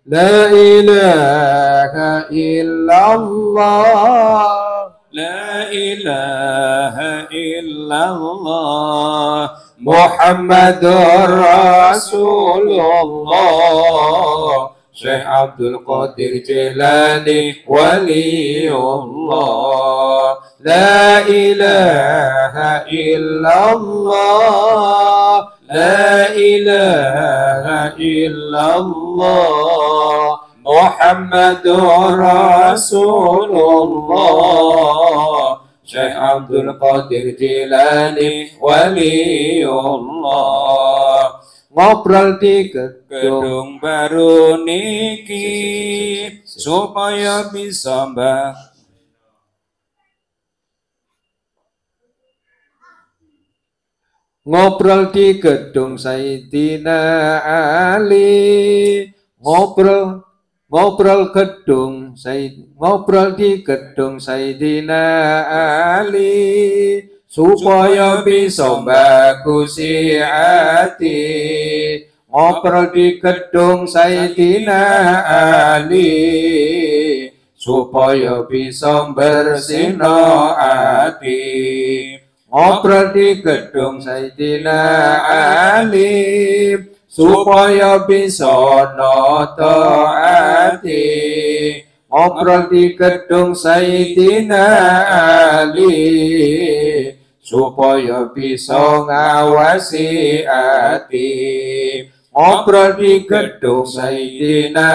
لا إله إلا الله لا إله إلا الله محمد رسول الله Syekh Abdul Qadir Jilani Waliullah La ilaha illallah La ilaha illallah Muhammadur Rasulullah Syekh Abdul Qadir Jilani Waliullah Ngobrol di gedung baru niki supaya bisa ngobrol di gedung Sayyidina Ali ngobrol di gedung Sayyidina Ali supaya bisa bagusi hati ngobrol di gedung Sayyidina Ali supaya bisa bersihno hati ngobrol di gedung Sayyidina Ali supaya bisa noto hati ngobrol di gedung Sayyidina Ali supaya bisa ngawasi hati ngobrol di gedung Sayyidina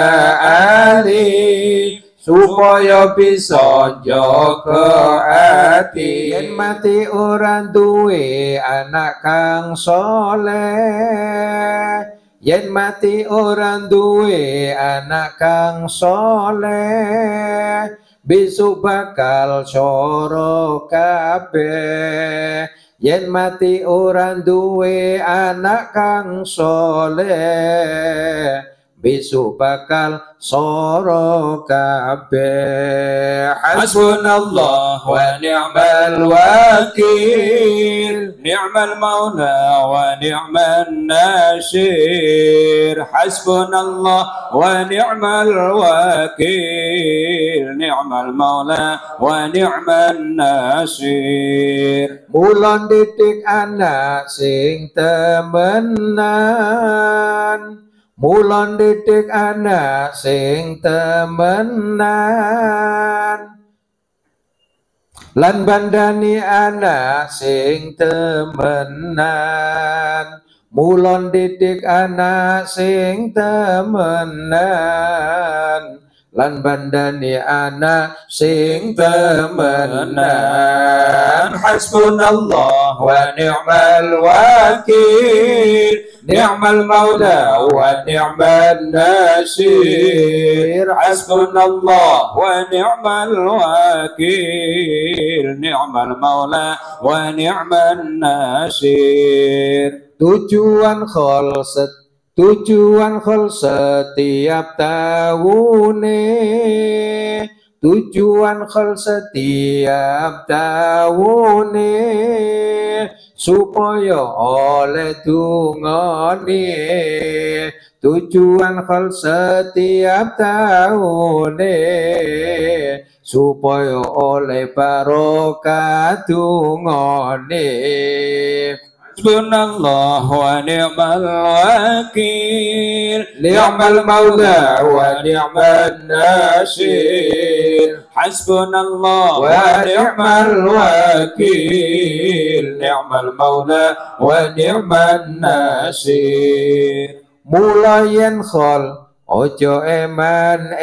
Ali supaya bisa jaga hati yen mati ora duwe anak kang soleh yen mati ora duwe anak kang soleh besok bakal coro kabeh yen mati ora duwe anak kang soleh besok bakal soro kabeh hasbunallah wa ni'mal wakil ni'mal maula wa ni'man nasir hasbunallah wa ni'mal wakil ni'mal maula wa ni'man nasir mulon didik anak sing temenan mulon didik anak sing temenan lan bandani anak sing temenan mulon didik anak sing temenan lan bandani anak sing temenan hasbunallah wa ni'mal wakil ni'mal maula wa ni'man nasir hasbunallah wa ni'mal wakil ni'mal maula wa ni'man nasir tujuan khol setiap tahune tujuan khol setiap tahune supaya oleh dungane tujuan khol setiap tahune supaya oleh barokah dungane hasbunallah wa ni'mal wakil ni'mal maula wa ni'man nasir hasbunallah wa ni'mal wakil ni'mal maula wa ni'man nasir mulayan khol ojo eman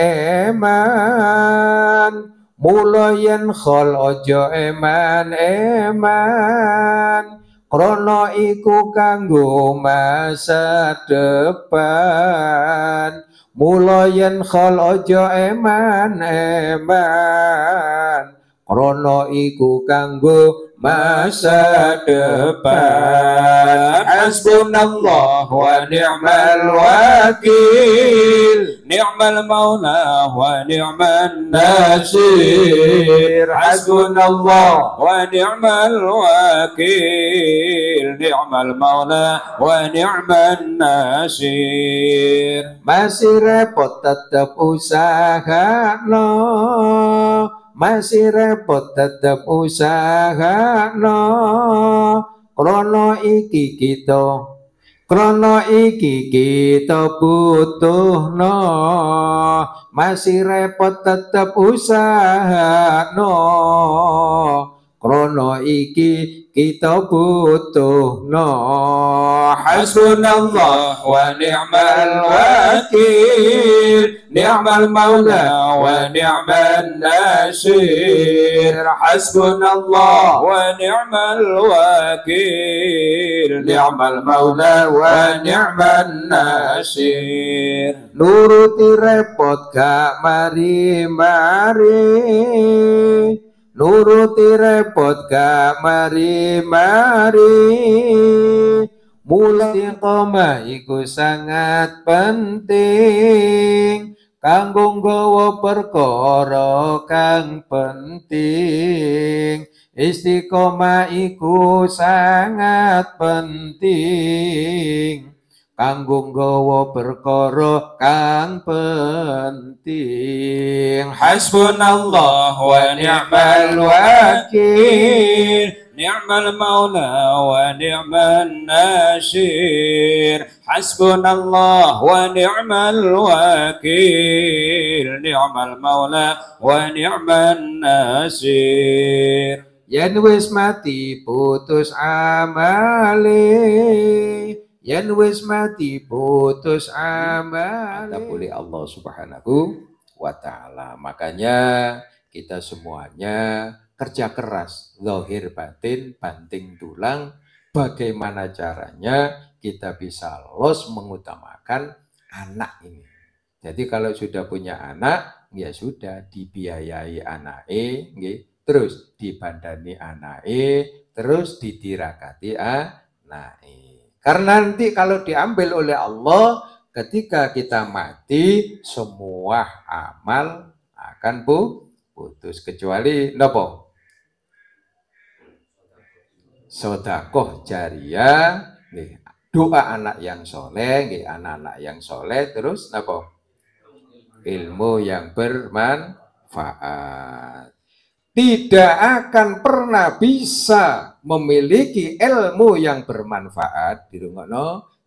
mulayan khol ojo eman krono iku kanggo masa depan mulayan khol ojo eman krono iku kanggo masa depan hasbunallah wa ni'mal wakil نعم المولى ونعم النصير حسبنا الله ونعم الوكيل نعم المولى ونعم النصير. Masih repot tetap usaha no, masih repot tetap usaha no, krono iki kita butuh no, masih repot tetap usaha no, krono iki kita butuh no. Hasbunallah wa ni'mal wakil ni'mal maula wa ni'man nasir. Hasbunallah wa ni'mal wakil ni'mal maula wa ni'man nasir. Nuruti repot gak mari-mari, nuruti repot gak mari-mari, mulai istiqomah iku sangat penting, kanggo nggawa perkara kang penting. Istiqomah iku sangat penting, kanggo nggawa perkara kang penting. Hasbunallah wa ni'mal wakil ni'mal maula wa ni'man nasir. Hasbunallah wa ni'mal wakil ni'mal maula wa ni'man nasir. Yen wis mati putus amale, yen wis mati putus amale, boleh Allah Subhanahu wa ta'ala. Makanya kita semuanya kerja keras, zahir batin, banting tulang. Bagaimana caranya kita bisa los mengutamakan anak ini. Jadi kalau sudah punya anak, ya sudah dibiayai anake, terus dibandani anake, terus didirakati anake. Karena nanti kalau diambil oleh Allah, ketika kita mati, semua amal akan putus. Kecuali nopo? Sedekah jariyah, doa anak yang soleh, anak-anak yang soleh, terus nopo? Ilmu yang bermanfaat. Tidak akan pernah bisa memiliki ilmu yang bermanfaat,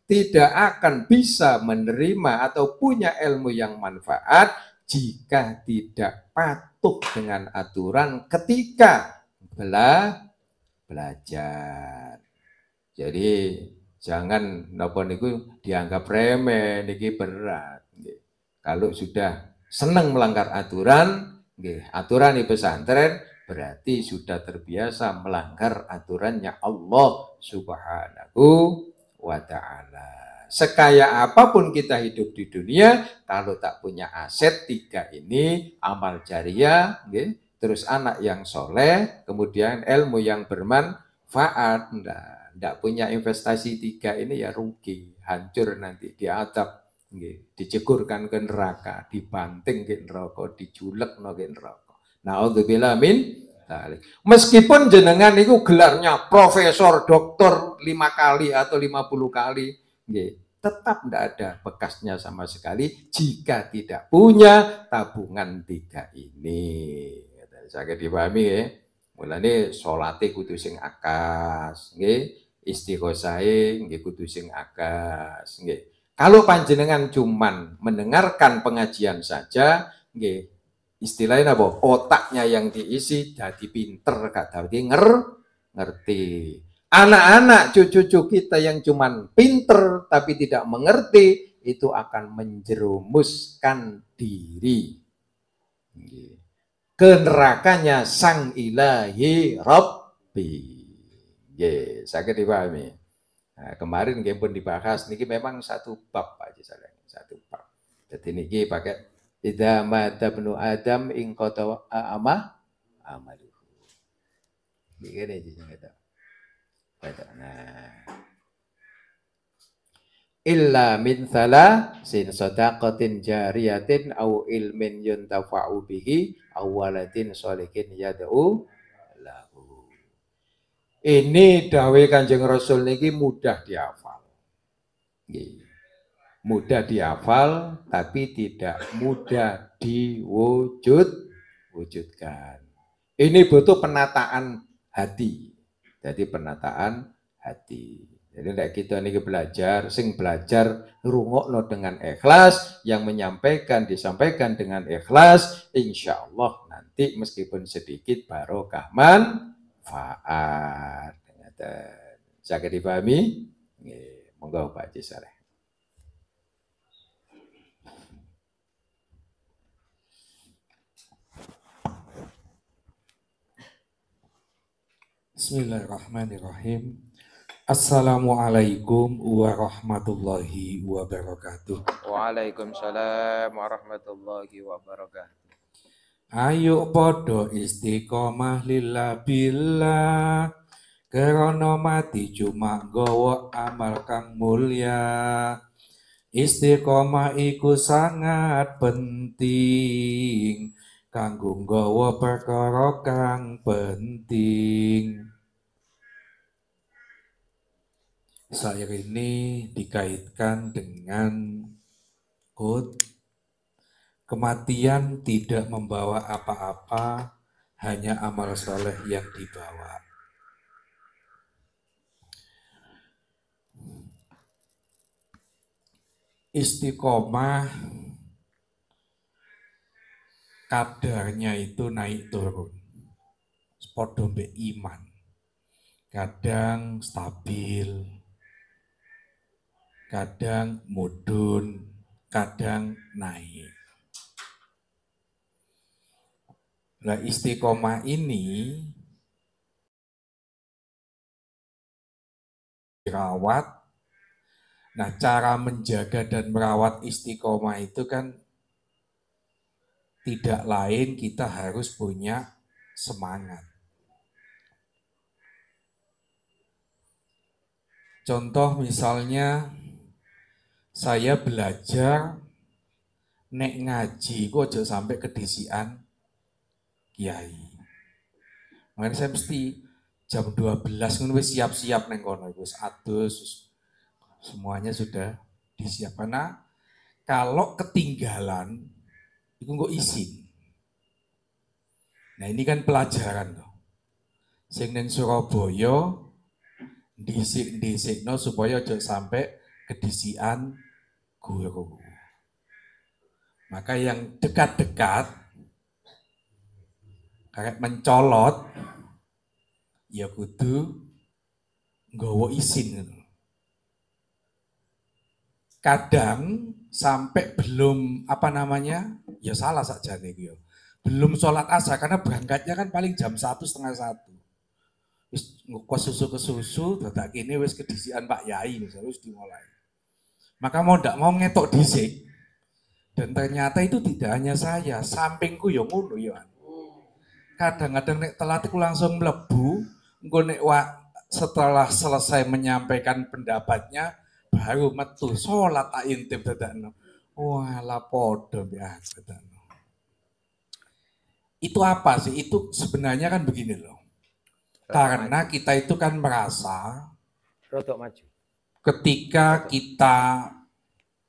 tidak akan bisa menerima atau punya ilmu yang manfaat jika tidak patuh dengan aturan ketika belajar. Jadi jangan napa niku dianggap remeh, niki berat. Kalau sudah senang melanggar aturan, aturan di pesantren berarti sudah terbiasa melanggar aturannya Allah Subhanahu wa ta'ala. Sekaya apapun kita hidup di dunia, kalau tak punya aset tiga ini, amal jariah, terus anak yang soleh, kemudian ilmu yang bermanfaat, tidak punya investasi tiga ini ya rugi, hancur nanti di atap. Dicegurkan ke neraka, dibanting ke neraka, dijulek ke neraka. Naudzubillah min dzalik. Meskipun jenengan itu gelarnya profesor, doktor 5 kali atau 50 kali, tetap tidak ada bekasnya sama sekali jika tidak punya tabungan tiga ini. Saya dipahami ya. Mulane salate kudu sing akas, istighosahe kudu sing akas, Kalau panjenengan cuman mendengarkan pengajian saja, istilahnya apa? Otaknya yang diisi jadi pinter, gak dadi ngerti. Anak-anak cucu-cucu kita yang cuman pinter tapi tidak mengerti, itu akan menjerumuskan diri ke nerakanya sang ilahi Rabbi. Sakit dipahami. Nah, kemarin game pun dibahas, niki memang satu bab aja saya, satu bab. Jadi niki pakai idza mata ibnu Adam in qata amaluhu. Begini aja kita. Nah. illa min sin sadaqatin jariyatin au ilmin yuntafa'u bihi au waladin sholihin yad'u lahu. Ini dawuh Kanjeng Rasul niki mudah dihafal. Mudah dihafal tapi tidak mudah diwujudkan. Ini butuh penataan hati. Jadi penataan hati. Jadi nek kita niki belajar, sing belajar ngrungokno dengan ikhlas, yang menyampaikan disampaikan dengan ikhlas, insya Allah nanti meskipun sedikit barokah manfaat. Saged dipahami? Nggih, monggo Pak Haji Saleh. Bismillahirrahmanirrahim. Assalamualaikum warahmatullahi wabarakatuh. Waalaikumsalam warahmatullahi wabarakatuh. Ayo podo istiqomah lillah billah, krana mati cuma nggawa amal kang mulya. Istiqomah iku sangat penting kanggo nggawa perkara kang penting. Syair ini dikaitkan dengan quote, kematian tidak membawa apa-apa, hanya amal soleh yang dibawa. Istiqomah kadarnya itu naik turun, padha mbek iman. Kadang stabil, kadang mudun, kadang naik. Nah, istiqomah ini dirawat. Nah, cara menjaga dan merawat istiqomah itu kan tidak lain kita harus punya semangat. Contoh misalnya saya belajar nek ngaji kok aja sampai kedisian kiai. Makanya saya mesti jam 12 ngono wis siap-siap neng kono wis adus semuanya sudah disiapkan. Nah, kalau ketinggalan itu kok izin. Nah, ini kan pelajaran loh. Sing neng Surabaya disik-disikno supaya aja sampai kedisian guru. Maka yang dekat-dekat kayak mencolot ya kudu nggawa izin. Kadang sampai belum ya salah saja nih, belum sholat asar karena berangkatnya kan paling jam 1:30. Wis ngekos susu ke susu, dadak kene wis kedisian Pak Yai misalnya wis dimulai. Maka mau ndak mau ngetok disik. Dan ternyata itu tidak hanya saya, sampingku ya ngono ya. Kadang-kadang nek telat aku langsung mlebu, engko nek setelah selesai menyampaikan pendapatnya baru metu salat tak intip dadakno. Wah, la podo biasa dadakno. Itu apa sih? Itu sebenarnya kan begini loh. Karena kita itu kan merasa ketika kita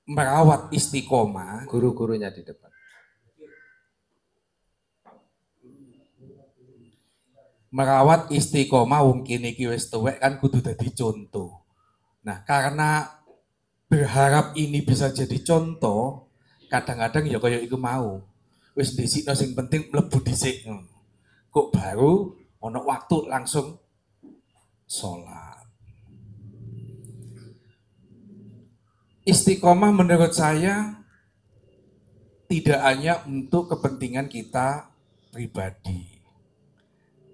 merawat istiqomah, guru-gurunya di depan. Merawat istiqomah mungkin iki wis tuwek kan kudu dadi contoh. Nah, karena berharap ini bisa jadi contoh, kadang-kadang ya kaya iku mau. Wis disikno sing penting mlebu dhisik. Kok baru ono waktu langsung sholat. Istiqomah menurut saya tidak hanya untuk kepentingan kita pribadi,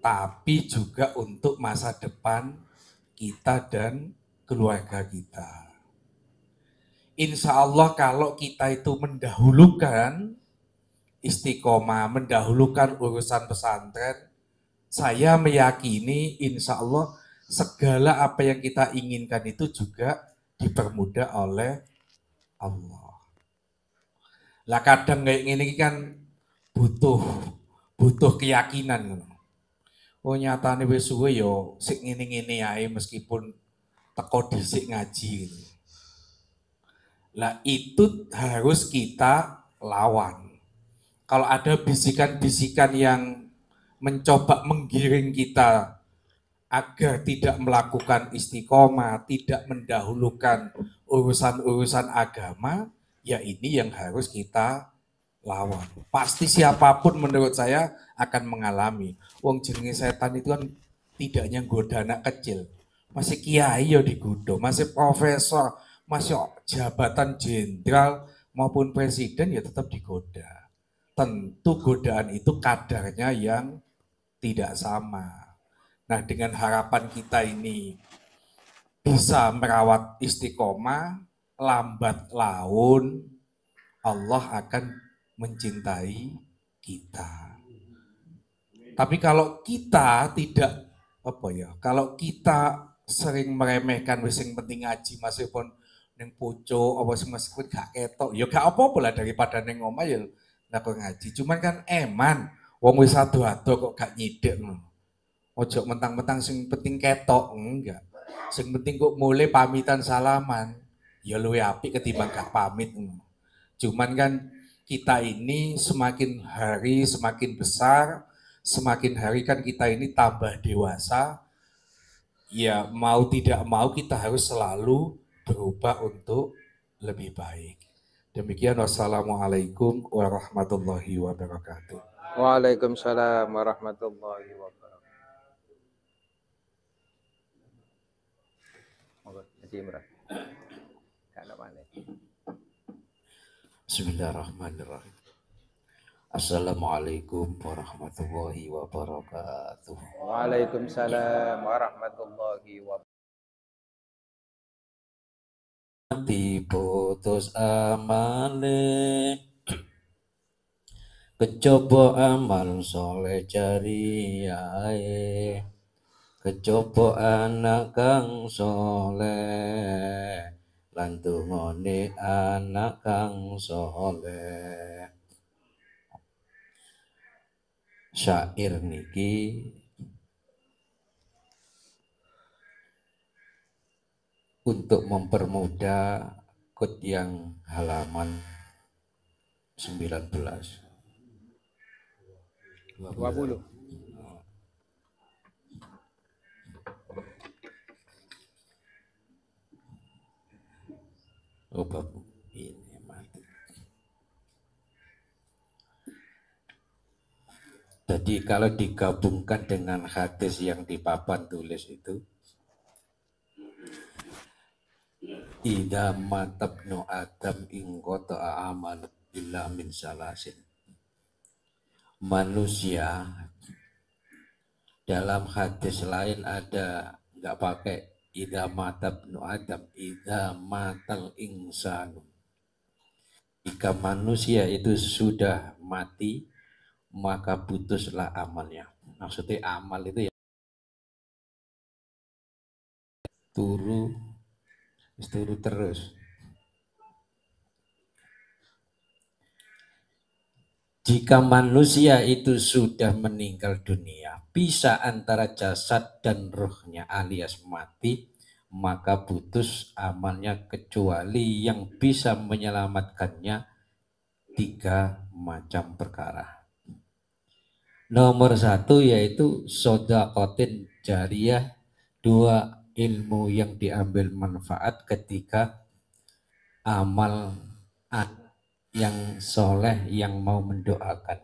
tapi juga untuk masa depan kita dan keluarga kita. Insya Allah kalau kita itu mendahulukan istiqomah, mendahulukan urusan pesantren, saya meyakini insya Allah segala apa yang kita inginkan itu juga dipermudah oleh Allah. Lah kadang kayak gini kan butuh keyakinan. Oh nyatane wis suwe yo sik ngene-ngene ae meskipun teko dhisik ngaji gitu. Lah itu harus kita lawan. Kalau ada bisikan-bisikan yang mencoba menggiring kita agar tidak melakukan istiqomah, tidak mendahulukan urusan-urusan agama, ya ini yang harus kita lawan. Pasti siapapun menurut saya akan mengalami. Wong jenenge setan itu kan tidaknya goda anak kecil. Masih kiai ya digoda, masih profesor, masih jabatan jenderal maupun presiden ya tetap digoda. Tentu godaan itu kadarnya yang tidak sama. Nah, dengan harapan kita ini bisa merawat istiqomah, lambat laun Allah akan mencintai kita. Tapi kalau kita tidak kalau kita sering meremehkan wis sing penting ngaji meskipun ning pucuk apa meskipun gak ketok, ya gak apa-apa lah daripada ning omah ya nak ngaji. Cuman kan eman wong wis ado-ado kok gak nyidek ngono. Ojo mentang-mentang sing penting ketok, enggak. Sing penting kok mulai pamitan salaman, ya luwe apik ketimbang gak pamit. Cuman kan kita ini semakin hari semakin besar, semakin hari kan kita ini tambah dewasa, ya mau tidak mau kita harus selalu berubah untuk lebih baik. Demikian, wassalamualaikum warahmatullahi wabarakatuh. Waalaikumsalam warahmatullahi wabarakatuh. Bismillahirrahmanirrahim. Assalamualaikum warahmatullahi wabarakatuh. Waalaikumsalam warahmatullahi wabarakatuh. Diputus amale, kecoba amal soleh jariyae, kecoba anak kang soleh, lan tungone anak kang soleh. Syair niki untuk mempermudah kut yang halaman 19 20. Oh, Bapak, ini mati. Jadi kalau digabungkan dengan hadis yang di papan tulis itu, idza matabnu adam ing qata'a amal illa min salasin. Manusia dalam hadis lain ada nggak pakai idza matabnu adam, idza matal insanu. Jika manusia itu sudah mati, maka putuslah amalnya. Maksudnya amal itu ya turu terus. Jika manusia itu sudah meninggal dunia, pisah antara jasad dan rohnya alias mati, maka putus amalnya kecuali yang bisa menyelamatkannya 3 macam perkara. Nomor 1 yaitu sodakotin jariyah, 2 ilmu yang diambil manfaat ketika amal yang soleh yang mau mendoakan.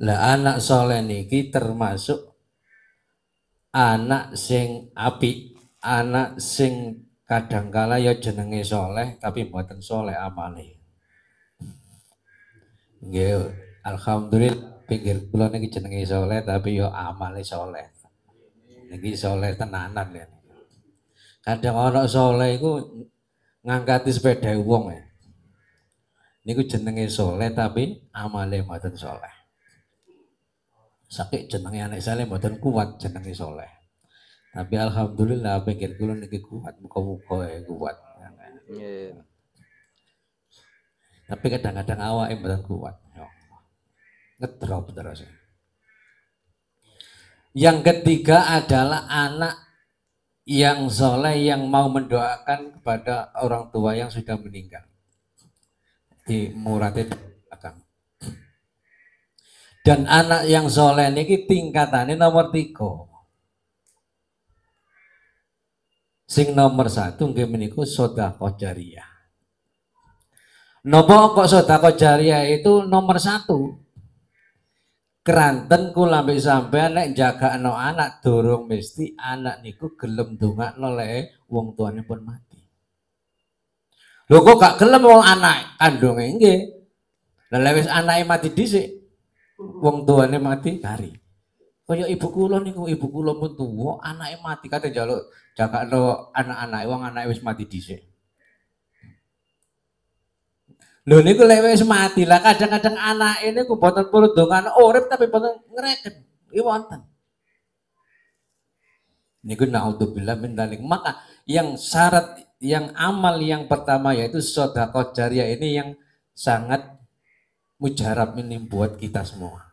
Lah anak soleh niki termasuk anak sing apik, anak sing kadangkala ya jenenge soleh tapi mboten soleh amale. Nggih, alhamdulillah pinggir kula niki jenenge soleh tapi ya amale soleh. Niki soleh tenanan ya. Kadang ana soleh iku ngangkati sepeda wong ya. Niku jenenge soleh tapi amale mboten soleh. Saking jenenge anak saleh mboten kuat jenenge soleh. Tapi alhamdulillah pikir kula niki kuat, muga-muga kuat. Nggih. Tapi kadang-kadang awake mboten kuat. Ya Allah. Ngedrop terus. Yang ketiga adalah anak yang soleh yang mau mendoakan kepada orang tua yang sudah meninggal. Di muradnya belakang. Dan anak yang soleh niki tingkatannya nomor 3. Sing nomor 1 nggih menika sedekah jariyah. Napa kok sedekah jariyah itu nomor 1? Keranten kula mbek sampean nek jagakno anak durung mesti anak niku gelem ndongakno lek wong tuane pun mati. Lho kok gak gelem wong anak kandunge nggih. Lah lek wis anake mati dhisik wong tuane mati kari. Kaya ibu kula niku, ibu kula pun tuwa, anake mati kate njaluk jagakno anak-anake wong anake wis mati dhisik. Lho niku lek wis mati lah kadang-kadang anake niku boten perlu dongan urip tapi boten ngreken. Iki wonten. Niku naudzubillah min dzalik. Maka yang syarat yang amal yang pertama yaitu sedekah jariyah ini yang sangat mujarab ini buat kita semua.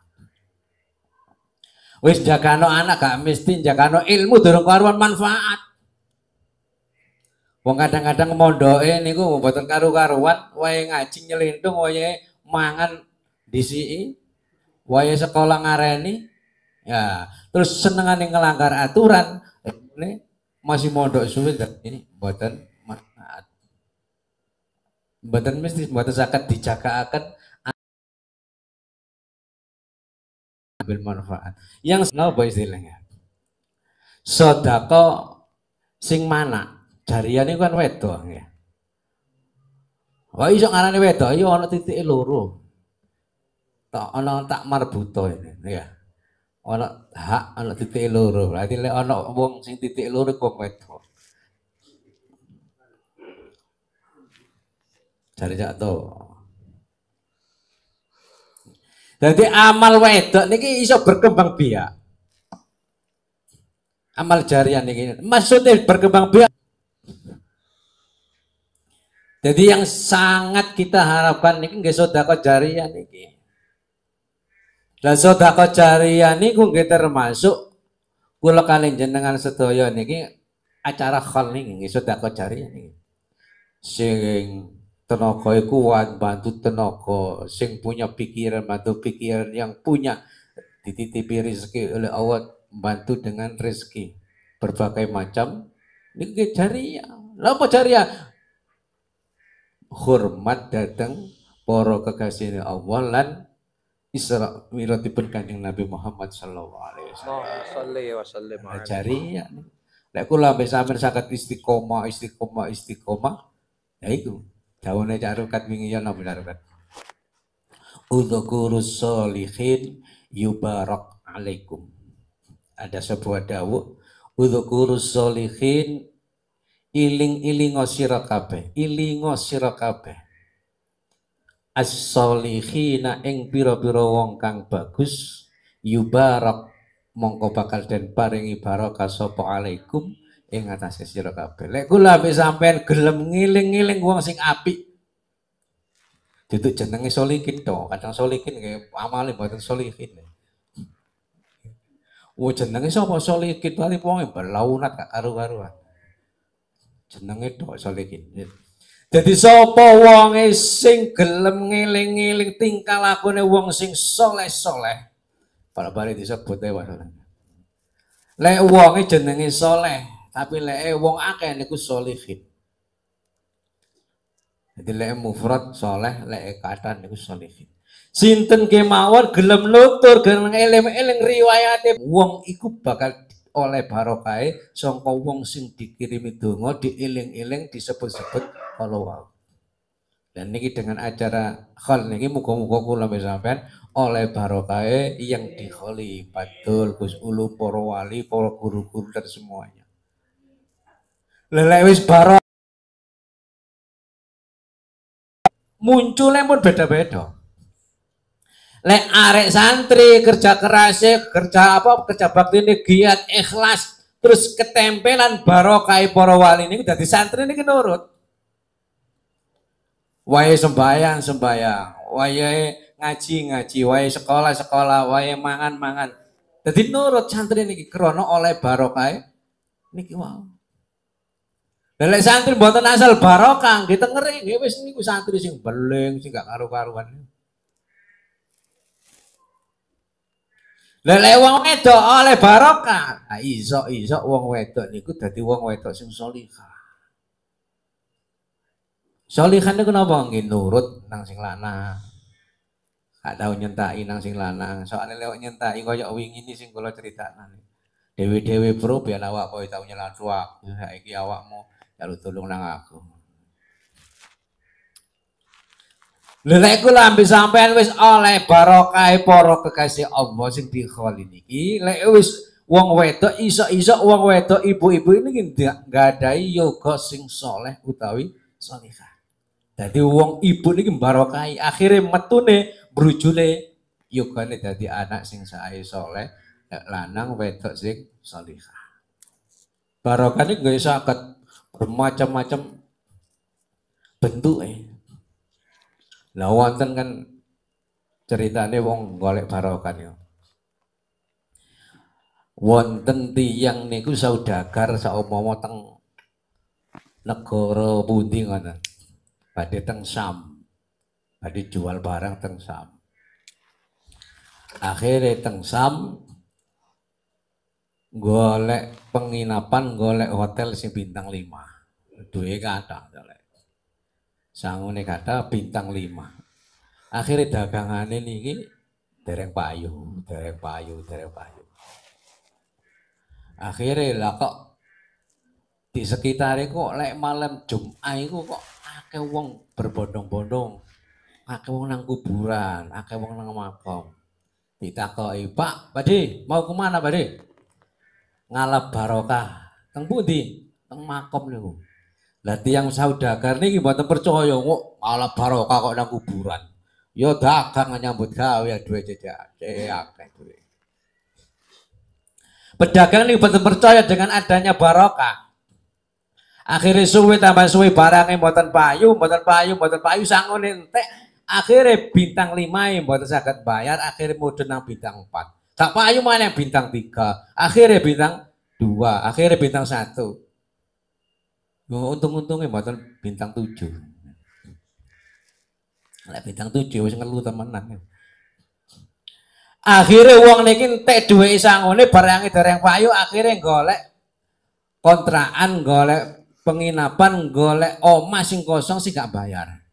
Wis jagano anak gak mesti jagano ilmu durung karuan manfaat. Wong kadang-kadang mondoke niku mboten karu-karuan, wae ngaji nyelintung, wae mangan disiki, wae sekolah ngareni. Ya, terus senengane ngelanggar aturan, ini masih mondok suwe ini mboten manfaat. Mboten mesti mboten saged dijagaaken ambil manfaat. Yang napa istilahnya? Sedekah sing mana? Jariyah niku kan wedok nggih. Kok iso ngarani wedok? Ya ana titike loro. Tak ana tak marbuto ini, ya. Ana hak ana titike loro. Berarti lek ana wong sing titik loro kok wedok. Jare jak to. Jadi amal wedok niki iso berkembang biak. Amal jariyah niki maksudnya berkembang biak. Jadi yang sangat kita harapkan niki nggih sedekah jariyah niki. Dan sedekah jariyah niku nggih termasuk kula kali jenengan sedaya niki acara khol niki nggih sedekah jariyah niki. Sing tenaga kuat bantu tenaga, sing punya pikiran bantu pikiran, yang punya dititipi rezeki oleh Allah bantu dengan rezeki berbagai macam niki jariyah. Lha apa jariyah? Hormat datang para kekasih Allah lan Isra Mi'rajipun Kanjeng Nabi Muhammad sallallahu alaihi wasallam. Sholli wa sallim ala Jariyah. Lek kula ambek sampeyan saged istiqomah ya iku. Dawuhne Cak Rukat wingi ya napa Cak Rukat? Udzkurus sholihin yubarak alaikum. Ada sebuah dawuh, udzkurus sholihin iling-ilingo sira kabeh, ilingo sira kabeh. As-solihina ing pira-pira wong kang bagus, yubarak mongko bakal den paringi barokah sapa alaikum ing atase sira kabeh. Lek kula ambek sampean gelem ngiling-ngiling wong sing apik. Duduk jenenge solihin to, kadang solihin nggih amale mboten solihin. Wo jenenge sapa solihin wali wong berlaunat gak karu-karuan. Jenenge tok solihin. Jadi sapa wonge sing gelem ngeling-eling tingkah lakune wong sing soleh-soleh. Bal-bale disebut Pak. Lek wonge jenenge soleh, tapi lek wong akeh niku solihin. Jadi lek mufrad soleh, lek katan niku solihin. Sinten kemawon gelem nutur, gelem eling-eling riwayate wong iku bakal oleh barokahe sangka wong sing dikirimi donga, dieling-eling, disebut-sebut kalau wow. Dan niki dengan acara khol niki muga-muga kula sampean oleh barokahe yang dikholi Badul, Gus Ulu, para wali, para guru-guru dan semuanya. Lelek wis barok munculnya pun beda-beda. Lek arek santri kerja keras, kerja bakti ini giat ikhlas Terus ketempelan barokah para wali niku dadi santri niki nurut. Wae sembayang, wae ngaji, wae sekolah, wae mangan. Dadi nurut santri niki krana oleh barokah niki wau. Lek santri mboten asal barokah nggih tengeri nggih wis niku santri sing beling sing gak karu-karuan. Lek wong wedok oleh barokah, iso wong wedok niku dadi wong wedok sing salihah. Salihah niku napa nggih nurut nang sing lanang. Gak tau nyentaki nang sing lanang. Soale lewat nyentaki kaya wingi ini sing kula critakno. Dewe-dewe bro biyen awak kowe tau nyelantu aku, saiki awakmu njaluk tulung nang aku. Lek kula ambil sampean wis oleh barokah para kekasih Allah sing dikholi niki, lek wis wong wedok iso wong wedok ibu-ibu ini nggadahi yoga sing soleh utawi salihah. Dadi wong ibu niki barokahi akhire metune brujule yogane dadi anak sing sae soleh, lanang wedok sing salihah. Barokah niki nggih saged bermacam-macam bentuke. Lah wonten kan ceritane wong golek barokah niku. Wonten tiyang niku saudagar saumpama teng negara pundi ngoten. Badhe teng Sam. Badhe jual barang teng Sam. Akhire teng Sam golek penginapan, golek hotel sing bintang 5. Duwe kathah golek. Sangune kata bintang 5. Akhirnya dagangane niki dereng payu. Akhirnya lah kok di sekitare kok lek malam Jumat iku kok akeh wong berbondong-bondong. Akeh wong nang kuburan, akeh wong nang makam. Ditakoki, "Pak, Bade, mau kemana Bade?" Ngalap barokah. Teng pundi? Teng makam niku. Lah tiyang saudagar niki mboten percaya kok malah barokah kok nang kuburan. Ya dagang nyambut gawe duwe jejak akeh duwe. Pedagang niki mboten percaya dengan adanya barokah. Akhirnya suwe tambah suwe barangnya mboten payu sangone entek. Akhirnya bintang 5 mboten saged bayar, akhirnya mudhun nang bintang 4. Gak payu maneh bintang 3, akhirnya bintang 2, akhirnya bintang 1. Untung-untungnya mboten bintang 7. Lek bintang 7 wis ngelu temenan. Akhirnya wong niki entek duwe sangone barange dereng payu, akhirnya golek kontrakan, golek penginapan, golek omah sing kosong sing gak bayar.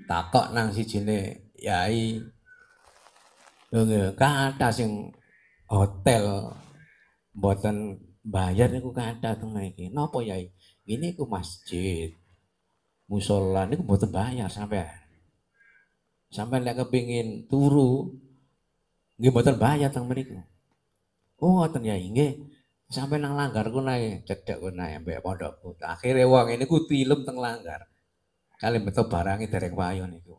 Takok nang sijine yai. Kathah sing hotel mboten bayar niku kathah teng mriki. Napa yai? Ini ku masjid. Musala niku mboten bayar sampean. Sampean lek kepengin turu nggih mboten bayar teng mriku. Oh ngoten yai, nggih. Sampeyan nang langgar kunae, cedhek kunae mbek pondokku. Akhire wong ini ku tilem teng langgar. Kali beto barange dereng payu niku.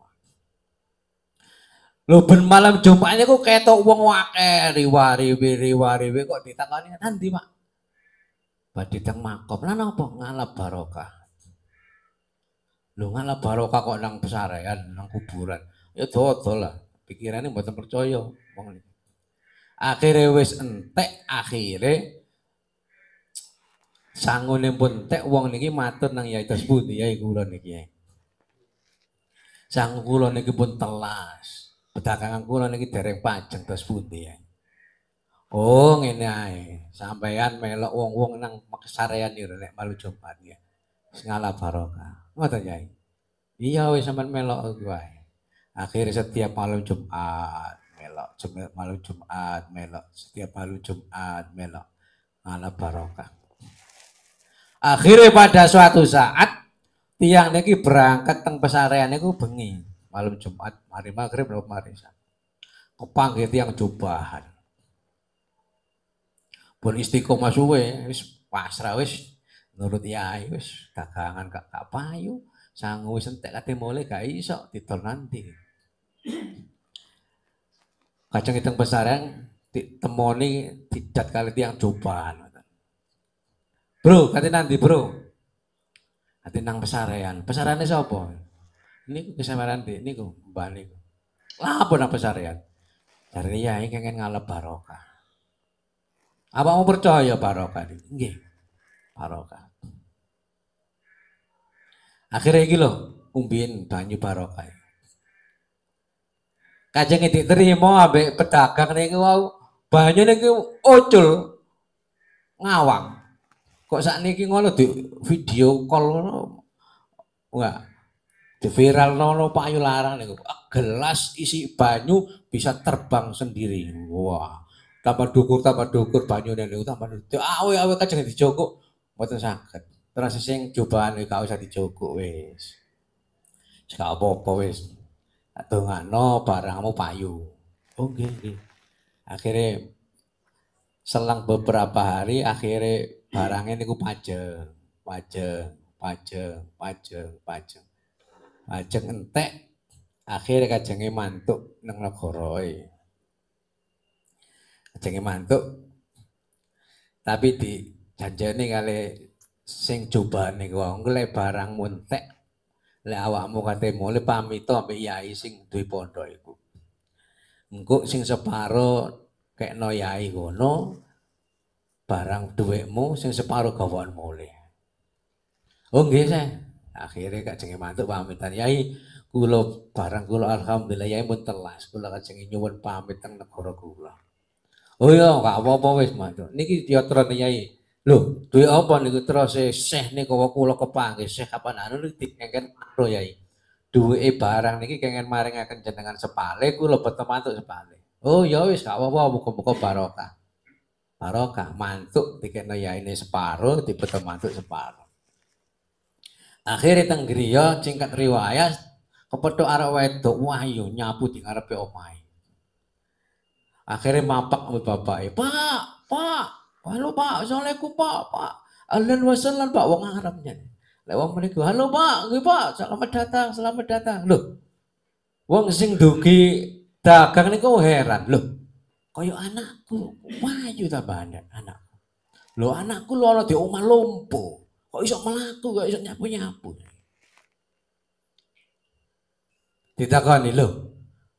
Lho ben malam Jumat niku ketok wong akeh riwariwi kok ditakoni nanti Pak. Badhe teng makam. Lah napa ngalap barokah. Lho ngalap barokah kok nang pesarean, nang kuburan. Ya dodol lah. Pikirane mboten percaya wong niku. Akhire wis entek, akhire sangune pun entek wong niki matur nang Yai dos pundi Yai kula niki. Sang kula niki pun telas. Pedagangan kula niki dereng pajeng dos pundi Yai. Oh ngene ae. Sampeyan melok wong-wong nang pesarean niku nek malu Jumat ya. Wis ngalap barokah. Ngoten Yai. Iya wis sampean melok wae. Akhirnya setiap malam Jumat melok, malam Jumat melok, setiap malam Jumat melok, ngalap barokah. Akhirnya pada suatu saat tiang niki berangkat teng pesarean niku bengi malam Jumat, mari maghrib lho mari sak. Kepanggih tiang jubahan. Pun istiqomah suwe wis pasrah wis nurut yai wis dagangan gak payu, sangu wis entek kate mulai gak iso didol nanti. Kacang teng pesarean ditemoni didat kali tiang cobaan. Bro, kate nanti bro. Kate nang pesarean. Pesarane sapa? Niku kesabaran di niku mbak niku. Lah apa nang pesarean? Dari yai kengen ngalep barokah. Apa mau percaya barokah niku? Nggih. Barokah. Akhirnya iki lho, umbin banyu barokah. Kajeng diterima ambek pedagang niku wau banyu niku ucul ngawang. Kok sakniki ngono di video call ngono. Enggak. Di viral nono payu larang niku. Gelas isi banyu bisa terbang sendiri. Wah. Tambah dukur banyu niku tambah awe-awe kajeng dijogok mboten saged. Terus sing cobaan gak usah dijogok wis. Wis gak apa-apa wis. Dongakno barangmu payu. Oh nggih nggih. Akhirnya selang beberapa hari akhirnya barangnya niku pajeng entek akhirnya kajenge mantuk nang negara kajenge mantuk tapi di janjane kali sing cobaan niku engko barangmu entek lek awakmu kate mulih pamito ambek yai sing duwe pondok iku. Engko sing separo kekno yai ngono barang dhuwitmu sing separo gawon mulih. Oh nggih saya. Akhirnya kajenge mantuk pamitan yai kula barang kula alhamdulillah yai pun telas kula kajenge nyuwun pamit teng negara kula. Oh iya gak apa-apa wis mantuk. Niki yatrane yai. Lho, duwe apa niku terus Syekh niku kula kepanggih Syekh kapan anu dikengken makro yai. Duweke barang niki kengken maringaken jenengan sepale kula boten mantuk sepale. Oh ya wis gak apa-apa muga-muga barokah. Barokah mantuk dikekno yaine separo dibeten mantuk separo. Akhire teng griya singkat riwayat kepethuk arek wedok wahyu nyapu di ngarepe omahe. Akhire mapak ambek bapake, "Pak, halo Pak, assalamualaikum Pak. Ahlan wa sahlan Pak wong Arabnya. Lek wong mriki, "Halo Pak, nggih Pak, selamat datang." Loh. Wong sing dugi dagang niku heran, "Loh, kaya anakku, wahyu ta banget anakku. Loh anakku lho ana di omah lumpuh. Kok iso mlaku, kok iso nyapu-nyapu." Ditakoni, "Lho,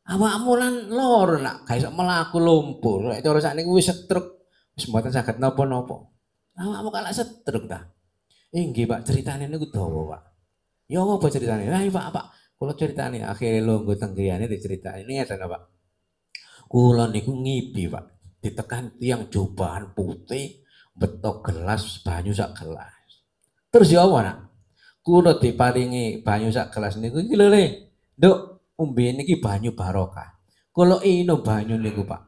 awakmu lan loro nak gak iso mlaku lumpuh. Lek cara sakniki wis stroke, wis mboten saged napa-napa. Awakmu kalak stroke ta?" "Nggih, Pak, ceritane niku dawa, Pak." "Ya apa ceritane?" "Lah, Pak, kula ceritane akhire lungguh teng griyane diceritani ngeten, Pak. Kula niku ngipi, Pak. Ditekan tiang cobaan putih, betok gelas banyu sak gelas. Terus ya apa, Nak? Kula diparingi banyu sak gelas niku iki lho, Le. Nduk, umbe niki banyu barokah. Kula inum banyu niku, Pak.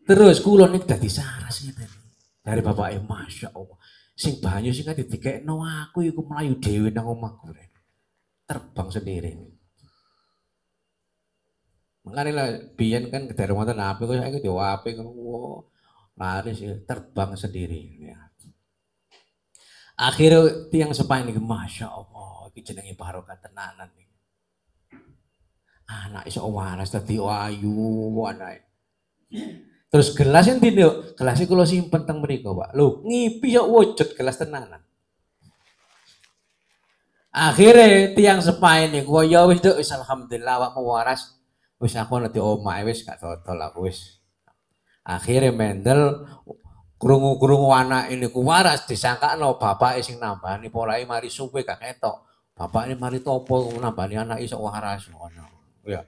Terus kula niku dadi saras ngeten. Dari bapake, Masya Allah. Sing banyu sing dikekno aku iku mlayu dhewe nang omahku. Terbang sendiri. Makanya lah biyen kan dari wonten HP kok saiki dhewe HP kan laris terbang sendiri ya. Akhirnya tiang sepain iki Masya Allah iki jenenge barokah tenanan iki. Anak iso waras dadi ayu anake. Terus gelas endi nduk? Gelas kula simpen teng mriku, Pak. Lho, ngipi yo wujud gelas tenanan. Akhirnya tiang sepain niku ya wis nduk wis alhamdulillah awakmu waras. Wis aku ana di omahe wis gak dodol aku wis. Akhirnya mendel krungu-krungu anak ini ku waras disangkakno bapake sing nambani polahe mari suwe gak ketok. Bapakne mari topo nambani anak iso waras ngono. Ya.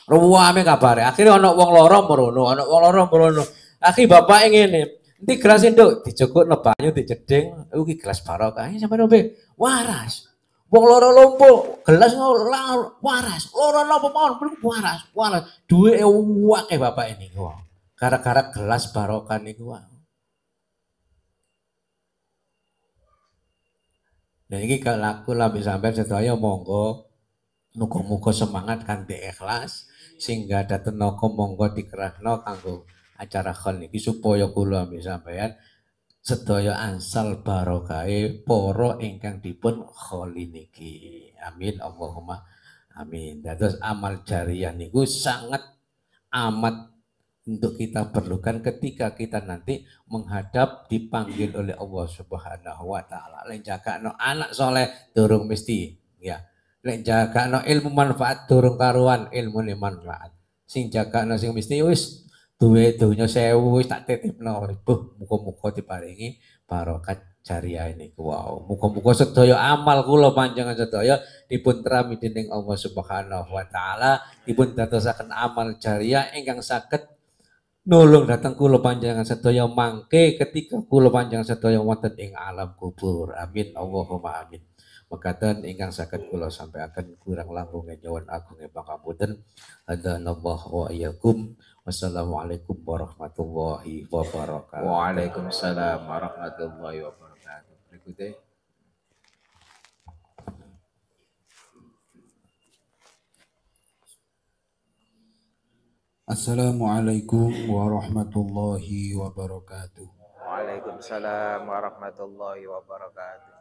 Ruwame kabare. Akhirnya ana wong loro merono. Akhire bapake ngene, "Endi gelas nduk?" Dijogokno banyu dijeding, "Iki gelas barokah." Sampeyan ombe waras. Wong loro lumpuh, gelas waras. Loro napa mawon waras. Duweke akeh bapake niku. Gara-gara gelas barokah niku. Nah iki kalau lambe sampean sedaya monggo muga-muga semangat kanthi ikhlas sehingga ada tenaga monggo dikerahno kanggo acara khol niki supaya kula ambe sampean sedaya ansal barokahe para ingkang dipun kholi niki. Amin Allahumma amin. Dados amal jariyah niku sangat amat untuk kita perlukan ketika kita nanti menghadap dipanggil oleh Allah Subhanahu wa taala. Lek jagakno anak soleh durung mesti ya. Lek jagakno ilmu manfaat durung karuan ilmune manfaat. Sing jagakno sing mesti wis duwe donya 1000 wis tak titipno. Muga-muga diparingi barokah jariah ini. Wow, muga-muga sedaya amal kula panjenengan sedaya dipun trami dening Allah Subhanahu wa taala, dipun dadosaken amal jariah ingkang saged nulung datang kula panjenengan sedaya mangke ketika kula panjenengan sedaya wonten ing alam kubur. Amin Allahumma amin. Mekaten ingkang saged kula sampaikan kurang langkung nyuwun agung pangapunten. Hadanallahu wa iyyakum. Wassalamualaikum warahmatullahi wabarakatuh. Waalaikumsalam warahmatullahi wabarakatuh. Berikutnya. Assalamualaikum warahmatullahi wabarakatuh. Waalaikumsalam warahmatullahi wabarakatuh.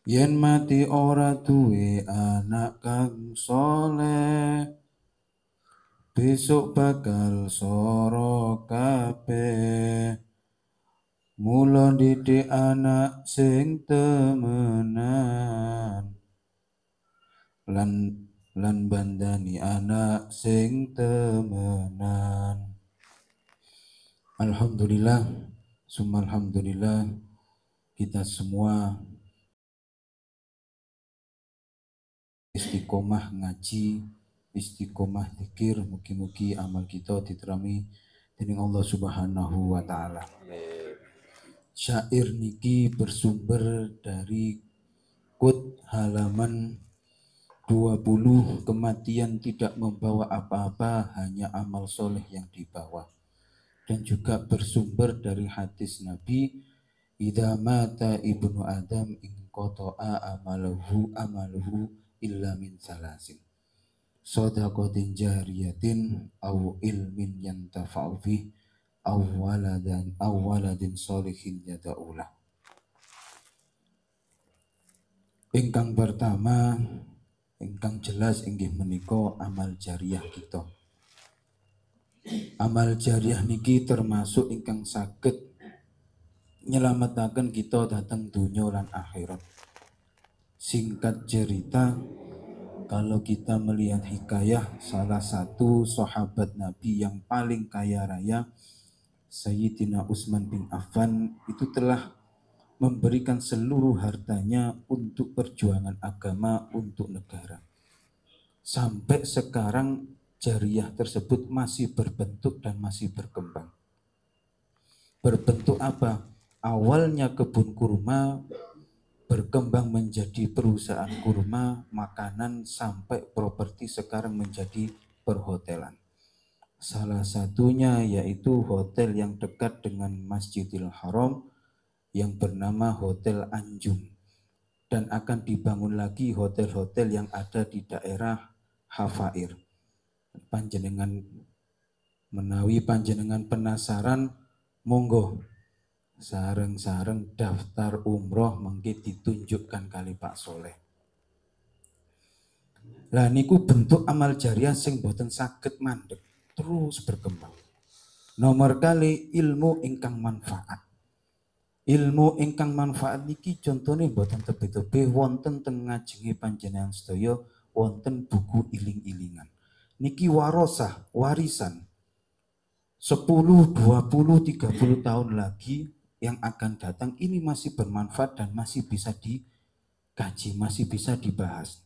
Yen mati ora duwe anak kang soleh, besok bakal soro kabeh. Mula didik anak sing temenan, lan bandani anak sing temenan. Alhamdulillah, summa alhamdulillah, kita semua istiqomah ngaji, istiqomah zikir, mugi-mugi amal kita diterami dening Allah Subhanahu wa taala. Syair niki bersumber dari Qut halaman 20, kematian tidak membawa apa-apa, hanya amal soleh yang dibawa. Dan juga bersumber dari hadis Nabi, idza mata ibnu Adam in qata'a amaluhu illa min salasin. Shadaqatin jariyatin aw ilmin yantafa'u bih aw waladin sholihin yada'ulah. Ingkang pertama, ingkang jelas inggih menika amal jariah kita. Amal jariah niki termasuk ingkang saged nyelametaken kita datang dunya lan akhirat. Singkat cerita, kalau kita melihat hikayah salah satu sahabat Nabi yang paling kaya raya, Sayyidina Utsman bin Affan, itu telah memberikan seluruh hartanya untuk perjuangan agama, untuk negara. Sampai sekarang jariah tersebut masih berbentuk dan masih berkembang. Berbentuk apa? Awalnya kebun kurma, berkembang menjadi perusahaan kurma, makanan, sampai properti sekarang menjadi perhotelan. Salah satunya yaitu hotel yang dekat dengan Masjidil Haram yang bernama Hotel Anjum. Dan akan dibangun lagi hotel-hotel yang ada di daerah Hafair. Panjenengan menawi panjenengan penasaran, monggo sareng-sareng daftar umroh mengki ditunjukkan kali Pak Soleh. Lah niku bentuk amal jariah sing boten saged mandek, terus berkembang. Nomor kali ilmu ingkang manfaat. Ilmu ingkang manfaat niki contone boten tebe-tebe wonten teng ngajenge panjenengan sedaya, wonten buku iling-ilingan. Niki warosah, warisan. 10, 20, 30 tahun lagi yang akan datang ini masih bermanfaat dan masih bisa dikaji, masih bisa dibahas.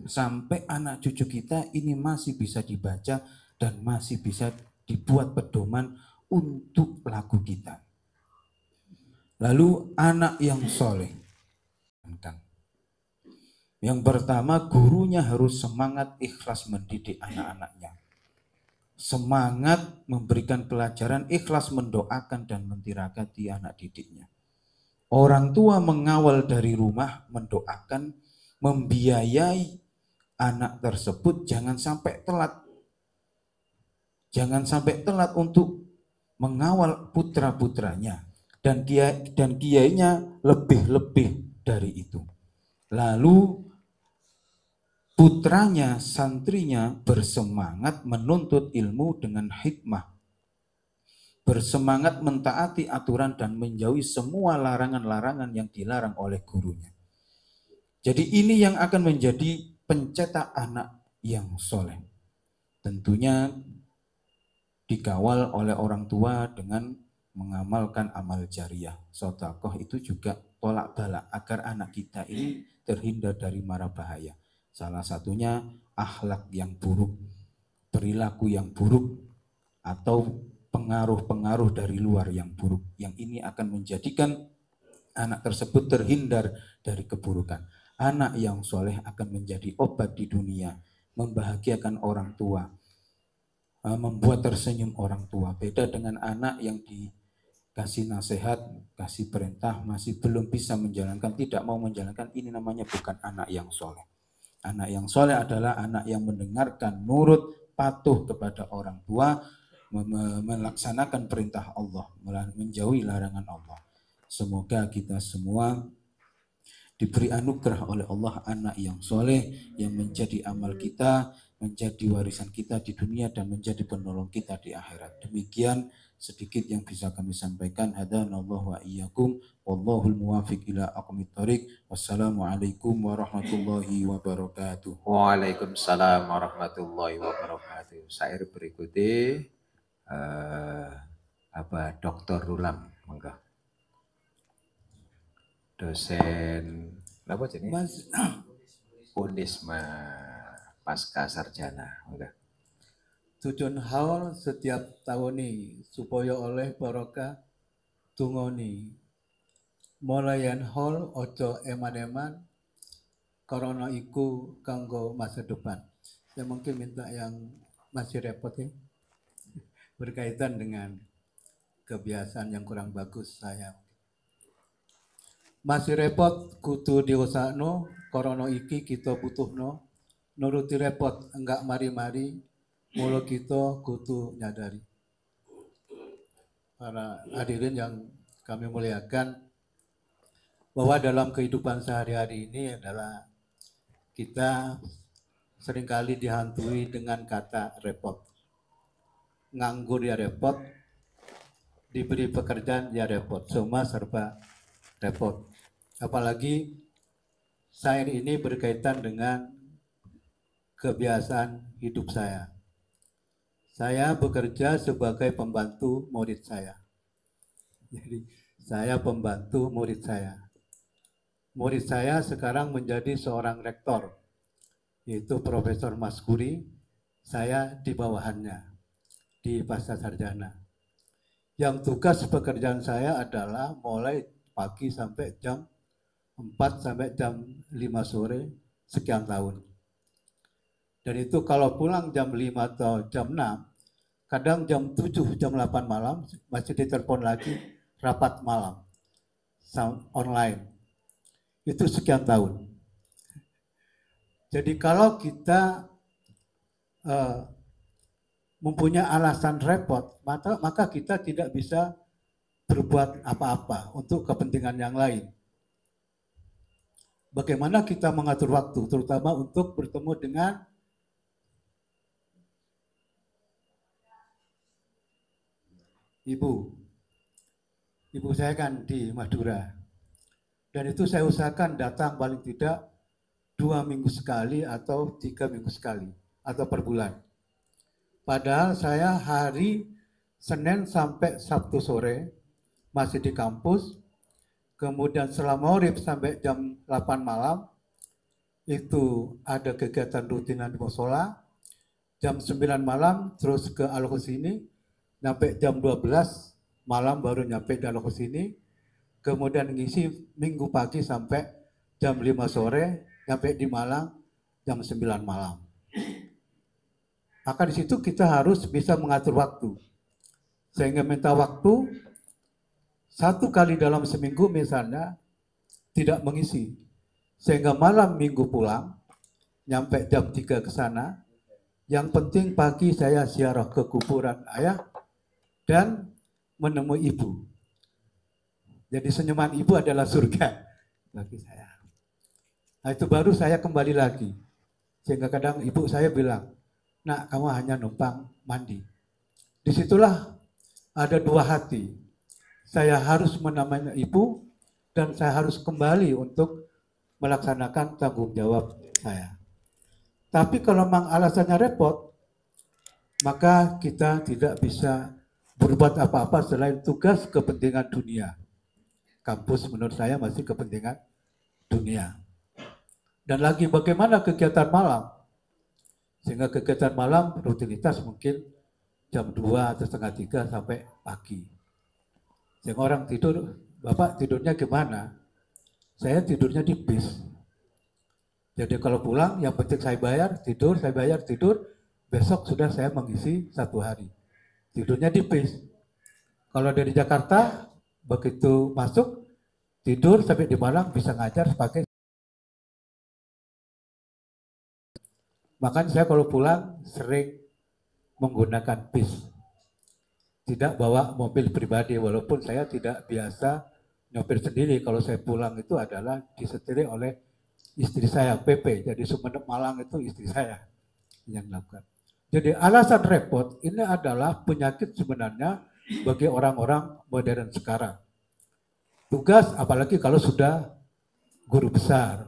Sampai anak cucu kita ini masih bisa dibaca dan masih bisa dibuat pedoman untuk laku kita. Lalu anak yang soleh. Yang pertama, gurunya harus semangat ikhlas mendidik anak-anaknya. Semangat memberikan pelajaran, ikhlas mendoakan dan mentirakati anak didiknya. Orang tua mengawal dari rumah, mendoakan, membiayai anak tersebut jangan sampai telat. Jangan sampai telat untuk mengawal putra-putranya. Dan kiainya lebih-lebih dari itu. Lalu putranya, santrinya bersemangat menuntut ilmu dengan hikmah, bersemangat mentaati aturan dan menjauhi semua larangan-larangan yang dilarang oleh gurunya. Jadi ini yang akan menjadi pencetak anak yang soleh. Tentunya dikawal oleh orang tua dengan mengamalkan amal jariah. Sedekah itu juga tolak balak agar anak kita ini terhindar dari mara bahaya. Salah satunya akhlak yang buruk, perilaku yang buruk, atau pengaruh-pengaruh dari luar yang buruk. Yang ini akan menjadikan anak tersebut terhindar dari keburukan. Anak yang soleh akan menjadi obat di dunia, membahagiakan orang tua, membuat tersenyum orang tua. Beda dengan anak yang dikasih nasihat, kasih perintah, masih belum bisa menjalankan, tidak mau menjalankan, ini namanya bukan anak yang soleh. Anak yang soleh adalah anak yang mendengarkan, nurut, patuh kepada orang tua, melaksanakan perintah Allah, menjauhi larangan Allah. Semoga kita semua diberi anugerah oleh Allah anak yang soleh, yang menjadi amal kita, menjadi warisan kita di dunia, dan menjadi penolong kita di akhirat. Demikian sedikit yang bisa kami sampaikan. Hadanallahu wa iyyakum, wallahul muwafiq ila aqwamit thoriq. Wassalamualaikum warahmatullahi wabarakatuh. Waalaikumsalam warahmatullahi wabarakatuh. Syair berikutnya Dr. Rulam, monggo. Dosen apa jenis? Unisma pasca sarjana. Udah. Tujuan haul setiap tahun ini supaya oleh barokah tungoni mulayan haul ojo eman-eman karena iku kanggo masa depan. Saya mungkin minta yang masih repot ya berkaitan dengan kebiasaan yang kurang bagus saya. Masih repot kudu diusahno korona iki kita butuhno nuruti repot enggak mari-mari mula kita kudu nyadari. Para hadirin yang kami muliakan, bahwa dalam kehidupan sehari-hari ini adalah kita seringkali dihantui dengan kata repot. Nganggur ya repot, diberi pekerjaan ya repot, semua serba repot. Apalagi saya ini berkaitan dengan kebiasaan hidup saya. Saya bekerja sebagai pembantu murid saya. Jadi saya pembantu murid saya. Murid saya sekarang menjadi seorang rektor, yaitu Profesor Maskuri. Saya di bawahannya, di pasca sarjana. Yang tugas pekerjaan saya adalah mulai pagi sampai jam 4 sampai jam 5 sore sekian tahun. Dan itu kalau pulang jam 5 atau jam 6, kadang jam 7, jam 8 malam masih ditelepon lagi rapat malam online. Itu sekian tahun. Jadi kalau kita mempunyai alasan repot, maka kita tidak bisa berbuat apa-apa untuk kepentingan yang lain. Bagaimana kita mengatur waktu, terutama untuk bertemu dengan ibu. Ibu saya kan di Madura. Dan itu saya usahakan datang paling tidak 2 minggu sekali atau 3 minggu sekali atau per bulan. Padahal saya hari Senin sampai Sabtu sore masih di kampus. Kemudian setelah maghrib sampai jam 8 malam itu ada kegiatan rutinan di musola. Jam 9 malam terus ke Al-Husini, sampai jam 12 malam baru nyampe di Al-Husini. Kemudian ngisi minggu pagi sampai jam 5 sore, nyampe di Malang jam 9 malam. Maka di situ kita harus bisa mengatur waktu. Sehingga minta waktu 1 kali dalam seminggu misalnya tidak mengisi. Sehingga malam minggu pulang, nyampe jam 3 ke sana. Yang penting pagi saya ziarah ke kuburan ayah dan menemui ibu. Jadi senyuman ibu adalah surga bagi saya. Nah itu baru saya kembali lagi. Sehingga kadang ibu saya bilang, "Nak, kamu hanya numpang mandi." Disitulah ada dua hati. Saya harus menemani ibu dan saya harus kembali untuk melaksanakan tanggung jawab saya. Tapi kalau memang alasannya repot, maka kita tidak bisa berbuat apa-apa selain tugas kepentingan dunia. Kampus menurut saya masih kepentingan dunia. Dan lagi bagaimana kegiatan malam? Sehingga kegiatan malam rutinitas mungkin jam 2 atau setengah 3 sampai pagi. Sehingga orang tidur, Bapak tidurnya gimana? Saya tidurnya di bis. Jadi kalau pulang yang penting saya bayar, tidur, besok sudah saya mengisi 1 hari. Tidurnya di bis. Kalau dari Jakarta, begitu masuk, tidur sampai di Malang bisa ngajar pakai. Makanya saya kalau pulang sering menggunakan bis. Tidak bawa mobil pribadi, walaupun saya tidak biasa nyopir sendiri. Kalau saya pulang itu adalah disetiri oleh istri saya, PP. Jadi Sumeneb Malang itu istri saya yang melakukan. Jadi alasan repot ini adalah penyakit sebenarnya bagi orang-orang modern sekarang. Tugas apalagi kalau sudah guru besar,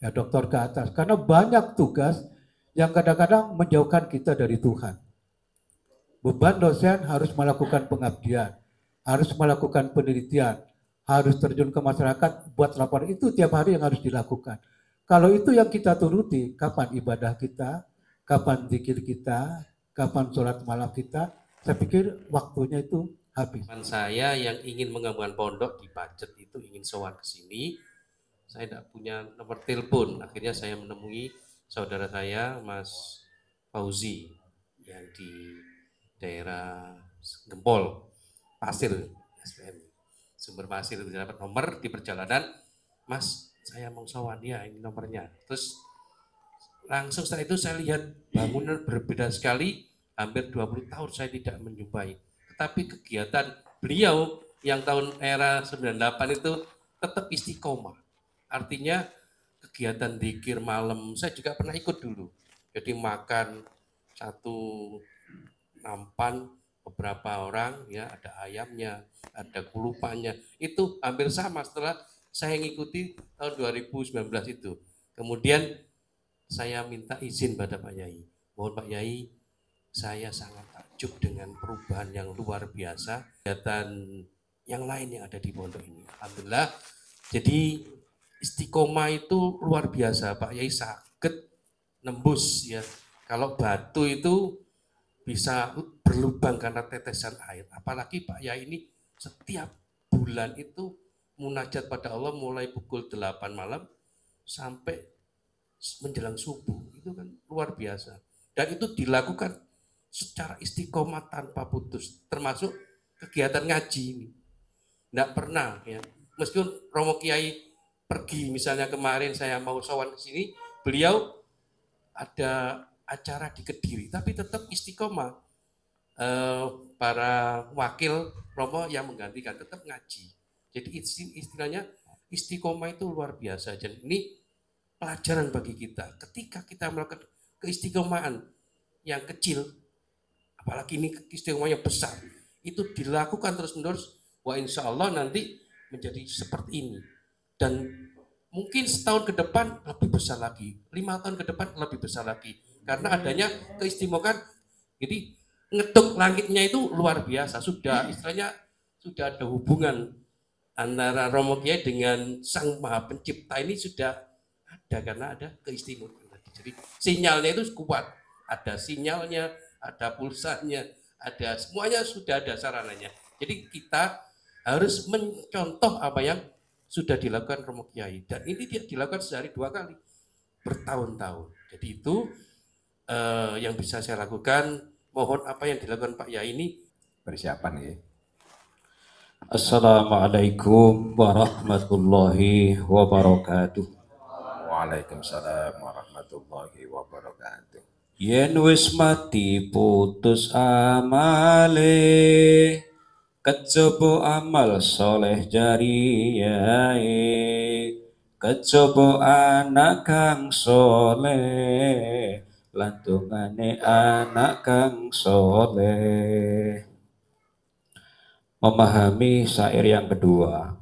ya doktor ke atas. Karena banyak tugas yang kadang-kadang menjauhkan kita dari Tuhan. Beban dosen harus melakukan pengabdian, harus melakukan penelitian, harus terjun ke masyarakat, buat laporan itu tiap hari yang harus dilakukan. Kalau itu yang kita turuti, kapan ibadah kita, kapan zikir kita, kapan sholat malam kita, saya pikir waktunya itu habis. Teman saya yang ingin mengembangkan pondok di Pacet itu ingin sowan ke sini, saya tidak punya nomor telepon. Akhirnya saya menemui saudara saya, Mas Fauzi, yang di daerah Gempol, Pasir, SPM, Sumber Pasir, itu dapat nomor di perjalanan, Mas, saya mau sowan, ya ini nomornya. Terus langsung setelah itu saya lihat bangunan berbeda sekali, hampir 20 tahun saya tidak menjumpai. Tetapi kegiatan beliau yang tahun era 98 itu tetap istiqomah. Artinya kegiatan zikir malam, saya juga pernah ikut dulu. Jadi makan satu nampan beberapa orang, ya ada ayamnya, ada kulupannya. Itu hampir sama setelah saya mengikuti tahun 2019 itu. Kemudian saya minta izin pada Pak Yai. Mohon Pak Yai, saya sangat takjub dengan perubahan yang luar biasa. Kegiatan yang lain yang ada di pondok ini. Alhamdulillah. Jadi istiqomah itu luar biasa. Pak Yai sakit nembus ya. Kalau batu itu bisa berlubang karena tetesan air. Apalagi Pak Yai ini setiap bulan itu munajat pada Allah mulai pukul 8 malam sampai menjelang subuh. Itu kan luar biasa. Dan itu dilakukan secara istiqomah tanpa putus. Termasuk kegiatan ngaji ini. Tidak pernah ya. Meskipun Romo Kiai pergi, misalnya kemarin saya mau sowan ke sini, beliau ada acara di Kediri, tapi tetap istiqomah. Para wakil Romo yang menggantikan tetap ngaji. Jadi istilahnya istiqomah itu luar biasa. Dan ini pelajaran bagi kita. Ketika kita melakukan keistiqomahan yang kecil, apalagi ini istiqomah yang besar, itu dilakukan terus-menerus, wah insya Allah nanti menjadi seperti ini. Dan mungkin setahun ke depan lebih besar lagi, 5 tahun ke depan lebih besar lagi. Karena adanya keistimewakan, jadi ngetuk langitnya itu luar biasa. Sudah istilahnya sudah ada hubungan antara Romo Kiai dengan Sang Maha Pencipta ini sudah ada karena ada keistimewaan. Jadi sinyalnya itu kuat, ada sinyalnya, ada pulsanya, ada semuanya sudah ada sarananya. Jadi kita harus mencontoh apa yang sudah dilakukan Romo Kiai, dan ini dia dilakukan sehari 2 kali bertahun-tahun. Jadi itu yang bisa saya lakukan. Mohon apa yang dilakukan Pak Yai ini Persiapan ya. Assalamualaikum warahmatullahi wabarakatuh. Waalaikumsalam warahmatullahi wabarakatuh. Yen wis mati putus amale, kejaba amal soleh jariyah, Kejaba anak kang soleh, lantungane anak kang soleh. Memahami syair yang kedua,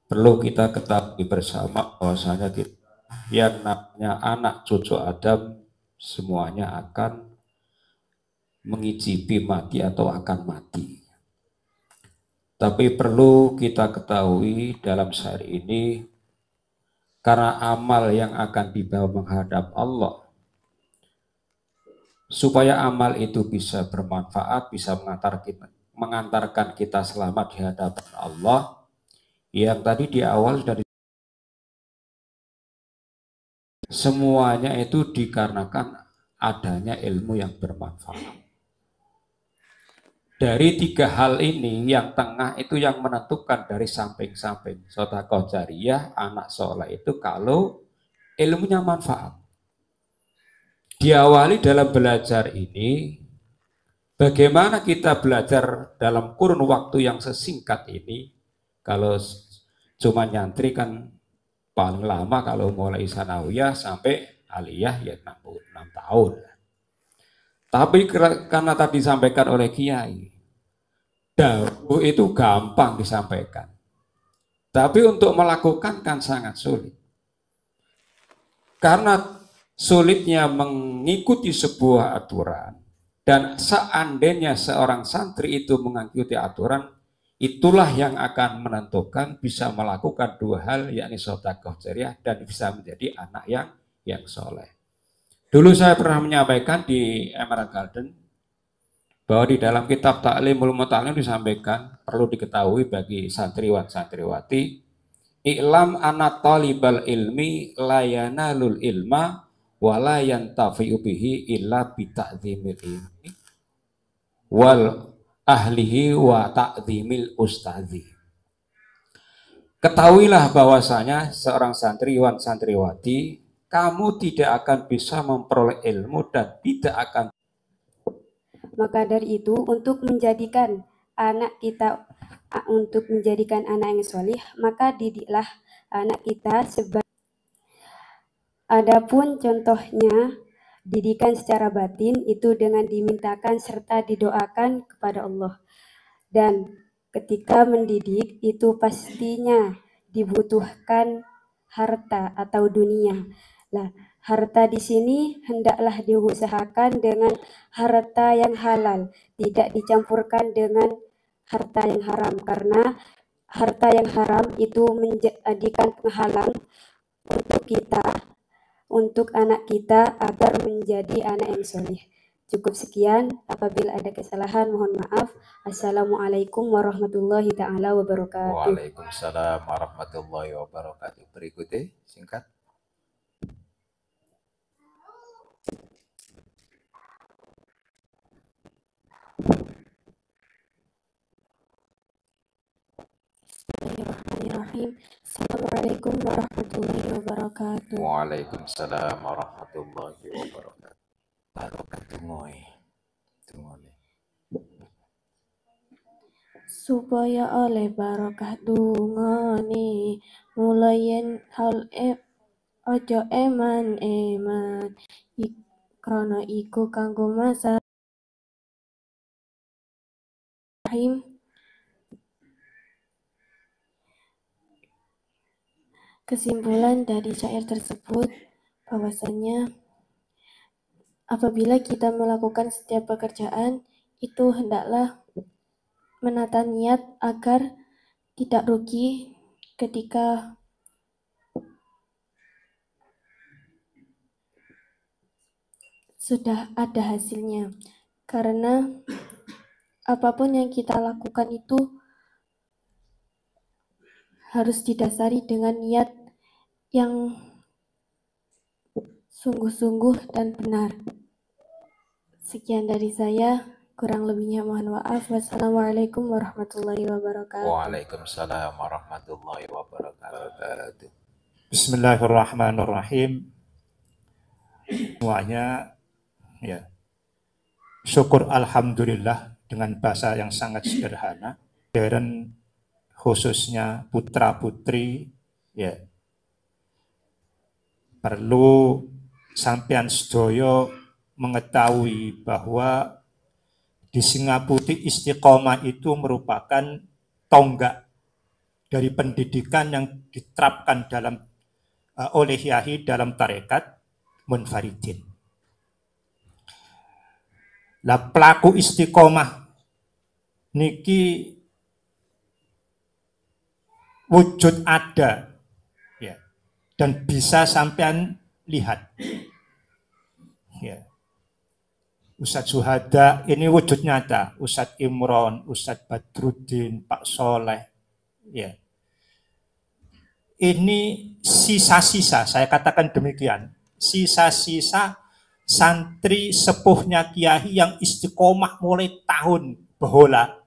perlu kita ketahui bersama bahwasanya yang namanya anak cucu Adam semuanya akan mengicipi mati atau akan mati. Tapi perlu kita ketahui dalam syair ini, karena amal yang akan dibawa menghadap Allah, supaya amal itu bisa bermanfaat, bisa mengantarkan kita selamat di hadapan Allah, yang tadi di awal dari semuanya itu dikarenakan adanya ilmu yang bermanfaat. Dari tiga hal ini, yang tengah itu yang menentukan dari samping-samping. Sedekah jariyah, anak soleh itu kalau ilmunya manfaat. Diawali dalam belajar ini, bagaimana kita belajar dalam kurun waktu yang sesingkat ini. Kalau cuma nyantri kan paling lama kalau mulai sanawiyah sampai aliyah ya 66 tahun. Tapi karena tadi disampaikan oleh Kiai, dawuh itu gampang disampaikan. Tapi untuk melakukan kan sangat sulit. Karena sulitnya mengikuti sebuah aturan, dan seandainya seorang santri itu mengikuti aturan, itulah yang akan menentukan bisa melakukan dua hal, yakni sedekah jariyah dan bisa menjadi anak yang soleh. Dulu saya pernah menyampaikan di Emerald Garden bahwa di dalam kitab Ta'limul Muta'allim disampaikan, perlu diketahui bagi santriwan santriwati, i'lam anna talibal ilmi layanalul ilma wala yantafi'u bihi illa bita'zimil ilmi wal ahlihi wa ta'zimil ustazi. Ketahuilah bahwasanya seorang santriwan santriwati, kamu tidak akan bisa memperoleh ilmu dan tidak akan. Maka dari itu, untuk menjadikan anak yang solih, maka didiklah anak kita sebagai. Adapun contohnya, didikan secara batin itu dengan dimintakan serta didoakan kepada Allah. Dan ketika mendidik itu pastinya dibutuhkan harta atau dunia. Lah, harta di sini hendaklah diusahakan dengan harta yang halal, tidak dicampurkan dengan harta yang haram, karena harta yang haram itu menjadikan penghalang untuk anak kita agar menjadi anak yang soleh. Cukup sekian, apabila ada kesalahan mohon maaf. Assalamualaikum warahmatullahi ta'ala wabarakatuh. Waalaikumsalam warahmatullahi wabarakatuh. Berikutnya singkat. Bismillahirrahmanirrahim. Assalamualaikum warahmatullahi wabarakatuh. Waalaikumsalam warahmatullahi wabarakatuh. Barokah tungoy. Supaya oleh barokah dungane mulayen hal ojo eman krana iku kanggo masa rahim. Kesimpulan dari syair tersebut bahwasanya apabila kita melakukan setiap pekerjaan itu hendaklah menata niat agar tidak rugi ketika sudah ada hasilnya. Karena apapun yang kita lakukan itu harus didasari dengan niat yang sungguh-sungguh dan benar. Sekian dari saya, kurang lebihnya mohon maaf. Wassalamualaikum warahmatullahi wabarakatuh. Waalaikumsalam warahmatullahi wabarakatuh. Bismillahirrahmanirrahim. Semuanya ya. Syukur alhamdulillah dengan bahasa yang sangat sederhana. Dan khususnya putra-putri Ya. Perlu sampean sedaya mengetahui bahwa di Singapura istiqomah itu merupakan tonggak dari pendidikan yang diterapkan oleh Yahya dalam tarekat Munfaridin. Lah pelaku istiqomah niki wujud ada ya, dan bisa sampean lihat ya. Ustadz Suhada ini wujud nyata, Ustadz Imron, Ustadz Badruddin, Pak Soleh ya. Ini sisa-sisa, saya katakan demikian, sisa-sisa santri sepuhnya Kiai yang istiqomah mulai tahun behola,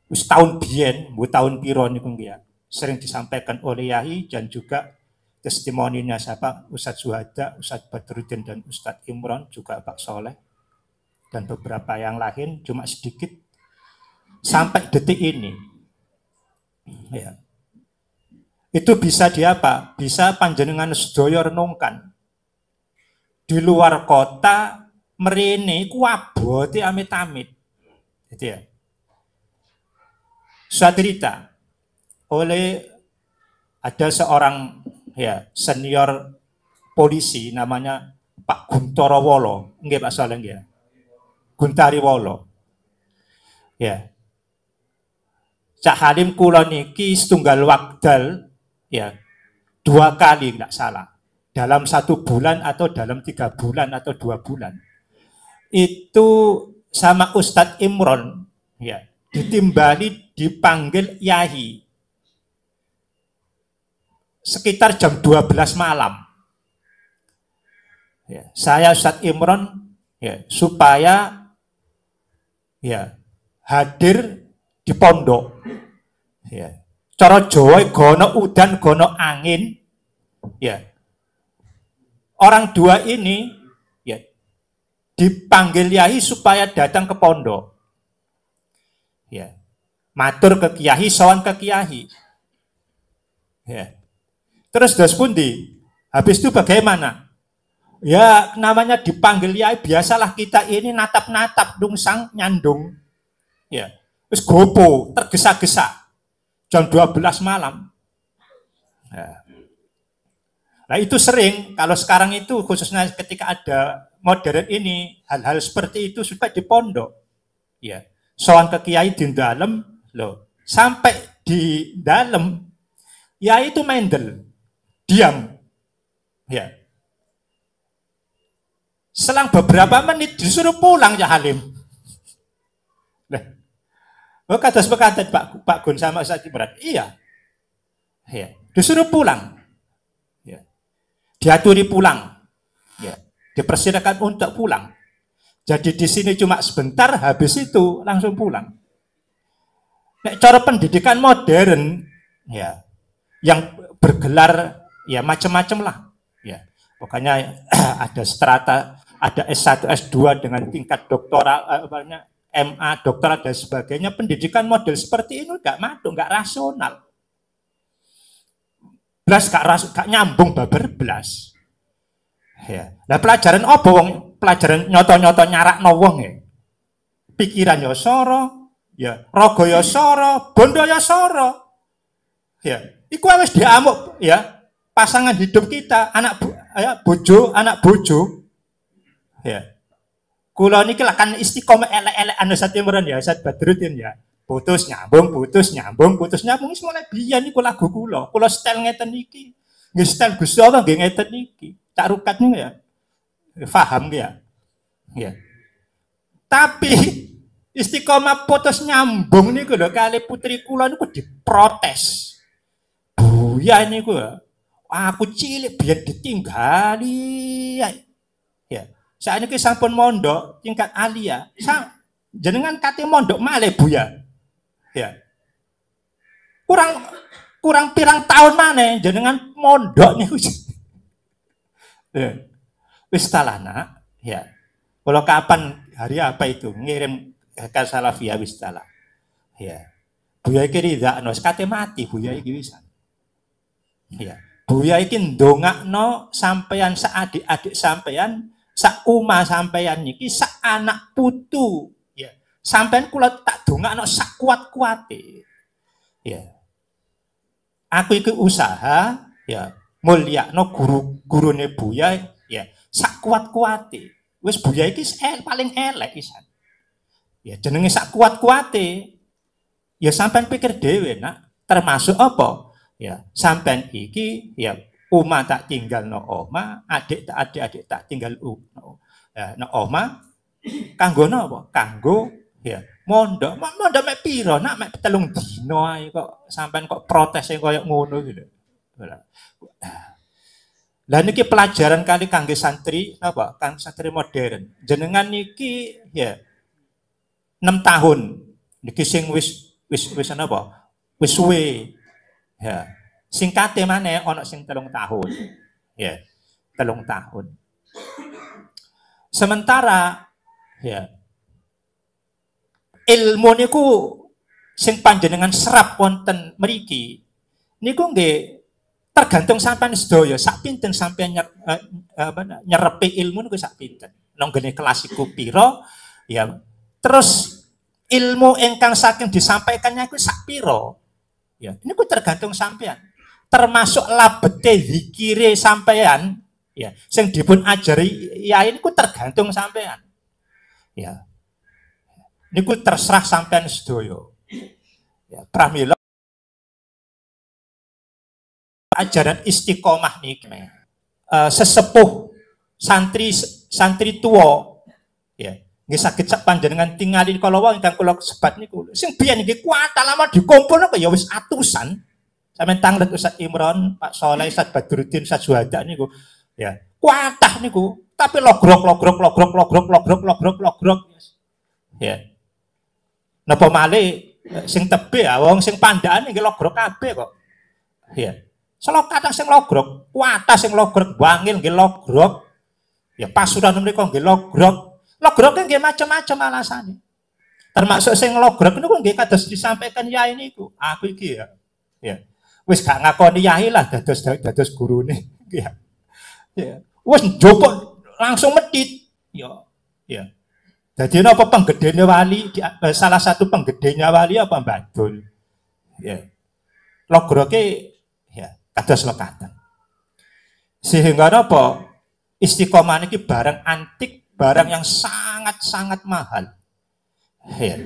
tahun biyen, tahun piro niku ya, sering disampaikan oleh Yai dan juga testimoninya siapa Ustadz Suhada, Ustadz Badruddin dan Ustadz Imron, juga Pak Soleh dan beberapa yang lain, cuma sedikit sampai detik ini. Ya. Itu bisa diapa? Bisa panjenengan sedaya renungkan. Di luar kota mrene iku abote amit-amit. Gitu ya. Suatu cerita oleh ada seorang ya senior polisi namanya Pak Guntoro Wolo, nggih Pak Soleh nggih. Guntari Wolo. Ya. Cak Halim kula niki setunggal wekdal ya 2 kali enggak salah. Dalam 1 bulan atau dalam 3 bulan atau 2 bulan. Itu sama Ustadz Imron ya, ditimbali dipanggil Yai. Sekitar jam 12 malam. Ya, saya Ustadz Imron ya, supaya ya hadir di pondok. Ya. Cara Jawa gono udan gono angin. Ya. Orang 2 ini ya dipanggil Yai supaya datang ke pondok. Ya. Matur ke Kiai, sowan ke Kiai. Ya. Terus dos pundi? Habis itu bagaimana? Ya namanya dipanggil Yai, biasalah kita ini natap-natap dungsang nyandung. Ya. Terus gopo, tergesa-gesa. Jam 12 malam. Ya. Nah itu sering, kalau sekarang itu khususnya ketika ada modern ini, hal-hal seperti itu sudah di pondok. Ya. Soal ke Kiai di dalam, loh, sampai di dalam, ya itu mendel, diam. Ya. Selang beberapa menit disuruh pulang ya Halim. Nah, oh kata Pak Gun sama Ustadz Imran, iya. Ya. Disuruh pulang. Diaturi pulang, ya, dipersilakan untuk pulang. Jadi di sini cuma sebentar, habis itu langsung pulang. Nah, cara pendidikan modern, ya, yang bergelar ya macam-macam lah, ya. Pokoknya ada strata, ada S1, S2 dengan tingkat doktoral, MA, doktoral dan sebagainya. Pendidikan model seperti ini nggak maduk, nggak rasional. Belas gak nyambung babar belas. Ya. Nah pelajaran apa wong? Pelajaran nyoto-nyoto nyarakno wong ya. Pikiran ya soro, ya raga ya soro, bondo ya soro. Ya, iku wis diamuk ya. Pasangan hidup kita, anak bojo. Ya. Kula niki lah kan istiqomah elek-elek anu Satimron ya, Ustadz Badruddin ya. Putus nyambung, wis mulai biyen niku lagu kula. Kula setel ngeten niki. Nggih setel Gusti Allah nggih ngeten niki. Cak Rukat niku ya. Paham ya? Ya. Tapi istiqomah putus nyambung niku lho kali putri kula niku diprotes. Buya niku aku cilik biyen ditinggali. Ya. Saiki sampun mondok tingkat alia. Jenengan kate mondok malih Buya. Ya. Kurang pirang tahun maneh jenengan mondok niku. Ya. Wis talana, ya. Kalau kapan hari apa itu ngirim ke Salafiyah wis tala. Ya. Buya iki ridakno kate mati Buya iki wisan. Ya, Buya iki ndongakno sampeyan sak adik-adik sampeyan, sak umah sampeyan niki sak anak putu. Ya, sampeyan kula tak dongakno sak kuat-kuate. Ya. Aku iki usaha ya mulyakno guru-gurune Buya ya sak kuat-kuate. Wis Buya iki paling elek isan. Ya jenenge sak kuat-kuate. Ya sampean pikir dhewe nak, termasuk apa? Ya, sampean iki ya omah tak tinggal no omah, adik tak tinggal no omah. Kanggo napa? Kanggo ya mondok mek piro nak mek 3 dino ae kok sampean kok protese koyo ngono gitu. Lah niki pelajaran kali kangge santri napa? Kang santri modern. Jenengan niki ya 6 tahun niki sing wis napa? Wis suwe. Ya, singkate maneh ana sing 3 tahun. Ya, 3 tahun. Sementara ya ilmu niku sing panjenengan serap wonten mriki niku nggih tergantung sampean sedaya sak pinten sampean nyerepi ilmu niku sak pinten. Nang ngene kelas iku pira ya terus ilmu ingkang saking disampaikannya iku sak pira. Ya, ini ku tergantung sampean. Termasuk labete zikire sampean, ya, sing dipun ajari ya ini ku tergantung sampean. Ya. Niku terserah sampean sedaya. Ya, pramila ajaran istiqomah niki. Sesepuh santri tua, ya. Nggih saged panjenengan tingali kala ingkang kula sebat niku. Sing biyen nggih kuat lama dikumpulno ya wis atusan. Sampeyan tanglet Ustaz Imron, Pak Soleh, Ustaz Badruddin, Ustaz Juhada niku. Ya, kuatah niku, tapi logrok. Ya. Napa malih sing tebe wong sing pandaan nggih logrok kabeh kok. Ya. Selo kadang sing logrok, kuatah sing logrok, wangil nggih logrok. Ya pasuran mriku nggih logrok. Logroknya nggih macam-macam alasane. Termasuk sing logrok niku nggih kados disampaikan yai niku. Aku iki ya. Ya. Wis gak ngakoni yai lah dados gurune. Ya. Ya. Wis njupuk langsung medit. Ya. Ya. Dadi napa penggedene wali salah satu penggedenya wali apa Mbadul. Ya. Logroke ya kados lekatan. Sehingga napa istiqomah niki barang antik, barang yang sangat-sangat mahal. Ya.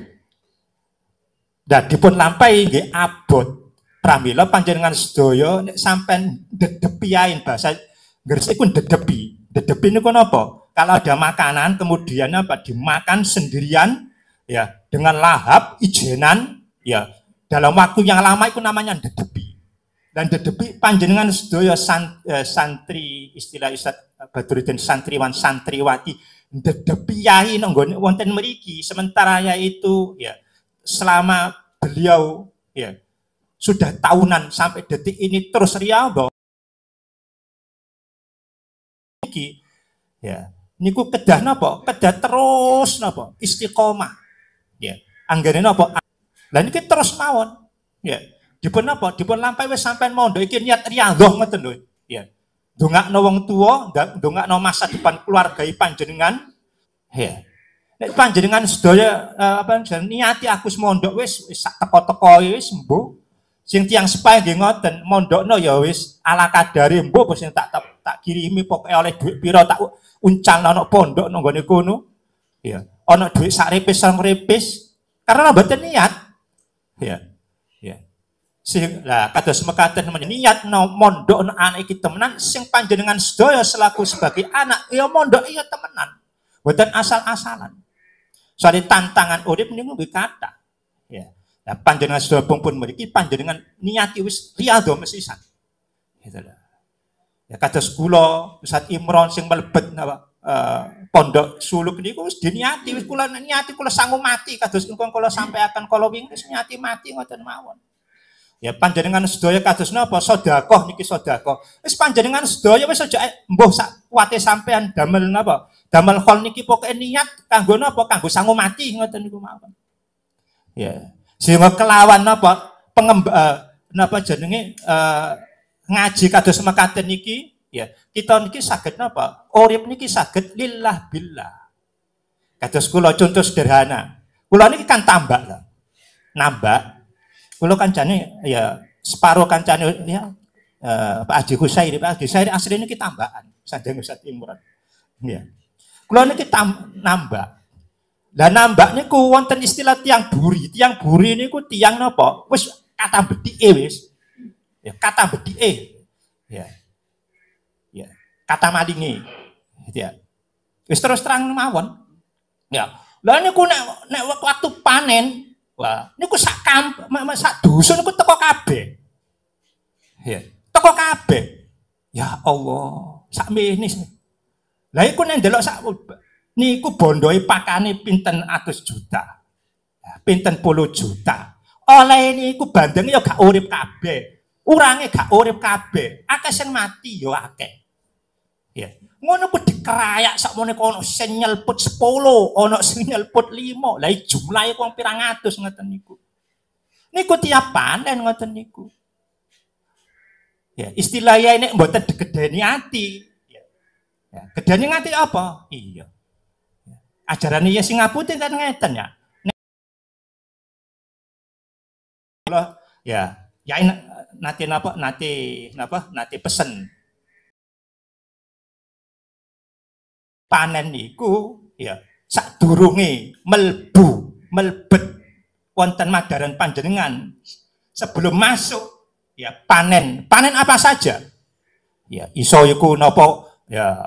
Dan dipun lampahi nggih abot. Pramila panjenengan sedaya nek sampean dedepiain bahasa Gresik iku dedepi. Dedepi niku napa? Kalau ada makanan kemudian apa dimakan sendirian ya dengan lahap, ijenan ya dalam waktu yang lama itu namanya dedepi. Dan dedepi panjenengan sedaya santri istilah Ustaz Badruddin santriwan santriwati dedepi yai nggone wonten mriki sementara yaitu ya selama beliau ya sudah tahunan sampai detik ini terus riau iki ya niku kedah napa kedah terus napa istiqomah ya anggere napa lah niki terus mawon ya dipun napa dipun lampahi wis sampean mondok iki niat riyadhah ngoten lho ya ndongakno wong tuwa ndongakno masa depan keluarga panjenengan ya nek panjenengan sedaya niati aku mondok wis sak teko-teko wis mbuh sing tiyang sepahe nggih ngoten mondokno ya wis ala kadare mbuh sing tak kirimi pokoke oleh dhuwit pira tak uncalno ana pondok nang gone kono ya ana dhuwit sak repis sang repis karena mboten niat ya ya sing lah kados mekaten niat mondok anak iki temenan sing panjenengan sedaya selaku sebagai anak ya mondok iya temenan mboten asal-asalan soalnya tantangan urip niku nggih kathah ya nah, panjenengan sedaya pun mriki panjenengan niati wis riyadhah mesisan gitu lho ya kados kula Ustaz Imron sing mlebet pondok suluk niku wis diniati wis kula niati kula sangu mati kados ingkang kula sampaikan kala wingi wis niati mati ngoten mawon. Ya panjenengan sedaya kados napa sedekah niki sedekah. Wis panjenengan sedaya wis aja mbuh sak kuwate sampean damel napa? Damel khol niki pokoke niat kanggo napa? Kanggo sangu mati ngoten niku mawon. Ya. Sehingga kelawan napa napa jenenge ngaji kados mekaten niki ya, kita niki saged napa? Urip niki saged lillah billah. Kados kula contoh sederhana. Kula niki kan tambak lah. Nambak. Kula kancane ya separo kancane ya Pak Haji Husairi. Pak Haji Husairi asline niki tambakan. Sandeng Ustaz Imran. Ya. Kula niki nambak. Lah nambak niku wonten istilah tiang buri. Tiang buri niku tiang napa? Wis kata bedike wis. Ya, kata bedike. Ya. Ya, kata malinge. Ya. Wis terus terang mawon. Ya. Lah niku nek waktu panen, wah, niku sak dusun niku teko kabeh. Ya, teko kabeh. Ya Allah, sak menis. Lah iku nek ndelok sak niku bondoe pakane pinten atus juta. Pinten puluh juta. Oleh niku bandeng ya gak urip kabeh. Urange gak urip kabeh. Akeh sing mati ya akeh. Ya. Ngono ku dikerayak sakmene kono sing nyelput 10, ana sing nyelput 5. Lah jumlahe wong pirang atus ngoten niku. Niku tiap panen ngoten niku. Ya, istilahnya ini mboten digedeni ati. Ya, gedeni ati apa? Iya. Ajaran ya sing ngapunten kan ngeten ya. Ya, ya nanti pesen panen niku ya sadurunge melbet wonten madaran panjenengan sebelum masuk ya panen apa saja ya iso iku napa ya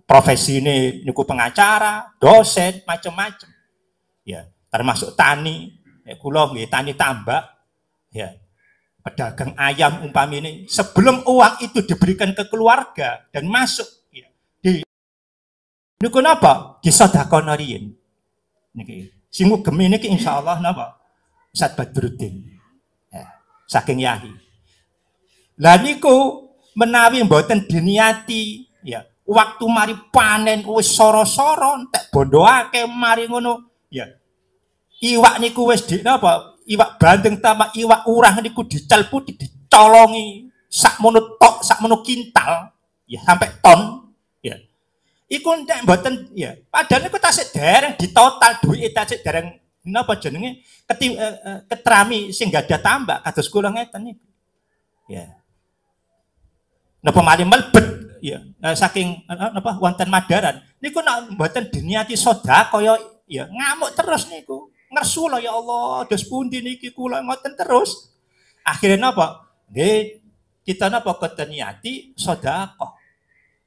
profesi ini niku pengacara, dosen, macam-macam ya termasuk tani ya kula nggih tani tambak ya pedagang ayam umpami ini sebelum uang itu diberikan ke keluarga dan masuk ya di niku napa disedekahna riyin niki sing ugem niki insyaallah napa Ustaz Badruddin ya saking yahi lah niku menawi mboten diniati ya waktu mari panen wis soro-soro entek bondoake mari ngono ya iwak niku wis di napa iwak bandeng tambah iwak urang niku dicelputi dicolongi sakmono tok sakmono kintal ya sampai ton ya iku nek mboten ya padahal niku tasik dereng ditotal duwike tasik dereng napa jenenge ketrami sing gadah tambak kados kula ngeten niku ya napa mari melbet ya saking napa wonten madaran niku nek mboten diniati sedekah kaya ya ngamuk terus niku ngersu ya Allah dos pundi niki kula ngoten terus akhirnya napa nggih kita napa keteniati sedekah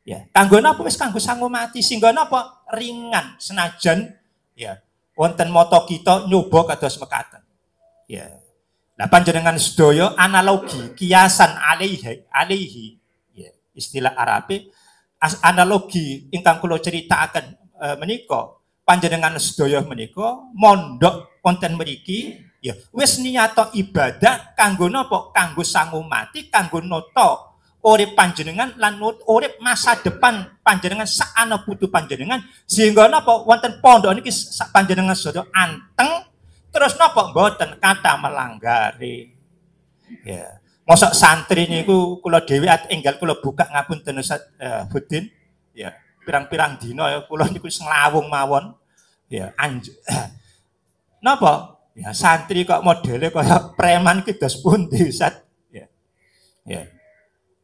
ya kanggo napa wis kanggo sangu mati sehingga napa ringan senajan ya wonten moto kita nyoba kados mekaten ya lah panjenengan sedaya analogi kiasan alaihi ya istilah Arabe analogi ingkang kula critakaken menika panjenengan sedaya menika mondok wonten mriki ya wis niyato ibadah kanggo napa kanggo sangu mati kanggo nata urip panjenengan lan urip masa depan panjenengan sak ana putu panjenengan sehingga napa wonten pondok niki sak panjenengan sedaya anteng terus napa mboten kata melanggari ya mosok santri niku kula dhewe enggal kula buka ngapunten Ustaz Budin ya pirang-pirang dina ya kula niku nglawung mawon ya napa ya santri kok modele kaya preman ki dos pundi Ustaz ya ya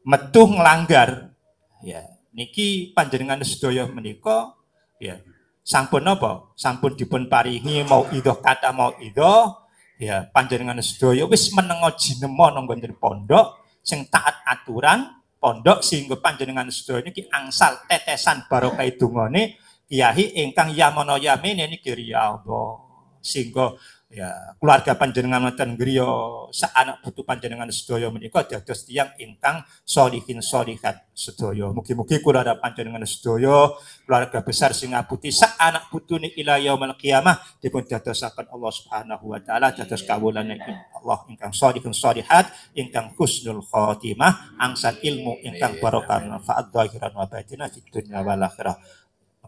metu nglanggar ya niki panjenengan sedaya menika ya sampun napa sampun dipun paringi mauidhah kata mauidhah ya panjenengan sedaya wis menenga jinema nang wonten pondok sing taat aturan pondok sehingga panjenengan sedaya niki angsal tetesan barokah dungane Kyai ingkang yamono yamene niki riyadhah sehingga ya keluarga panjenengan wonten griya sak anak putu panjenengan sedaya menika dados tiyang ingkang sholihin sholihat sedaya mugi-mugi kula panjenengan sedaya keluarga besar sing ngaputi sak anak putune ila yaumil qiyamah dipun dadosaken Allah Subhanahu wa taala dados kawulane Allah ingkang sholihin sholihat ingkang husnul khotimah angsal ilmu ingkang barokah manfaat zahiran wa batinan fid dunya wal akhirah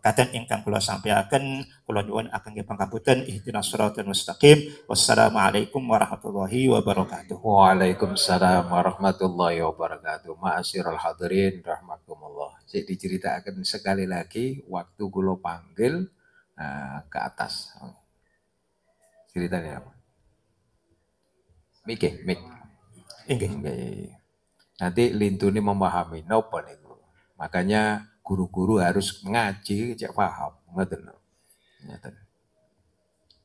Mekaten ingkang kula sampaikan, kula nyuwun ageng pangapunten, ihdinas shiratal mustaqim. Wassalamualaikum warahmatullahi wabarakatuh. Waalaikumsalam warahmatullahi wabarakatuh. Ma'asyiral hadirin rahmakumullah. Sik diceritakan sekali lagi waktu kula panggil ke atas. Ceritanya apa? Mik. Inggih. Nanti lintune memahami napa niku. Makanya guru-guru harus ngaji cek paham, ngoten. Ngoten.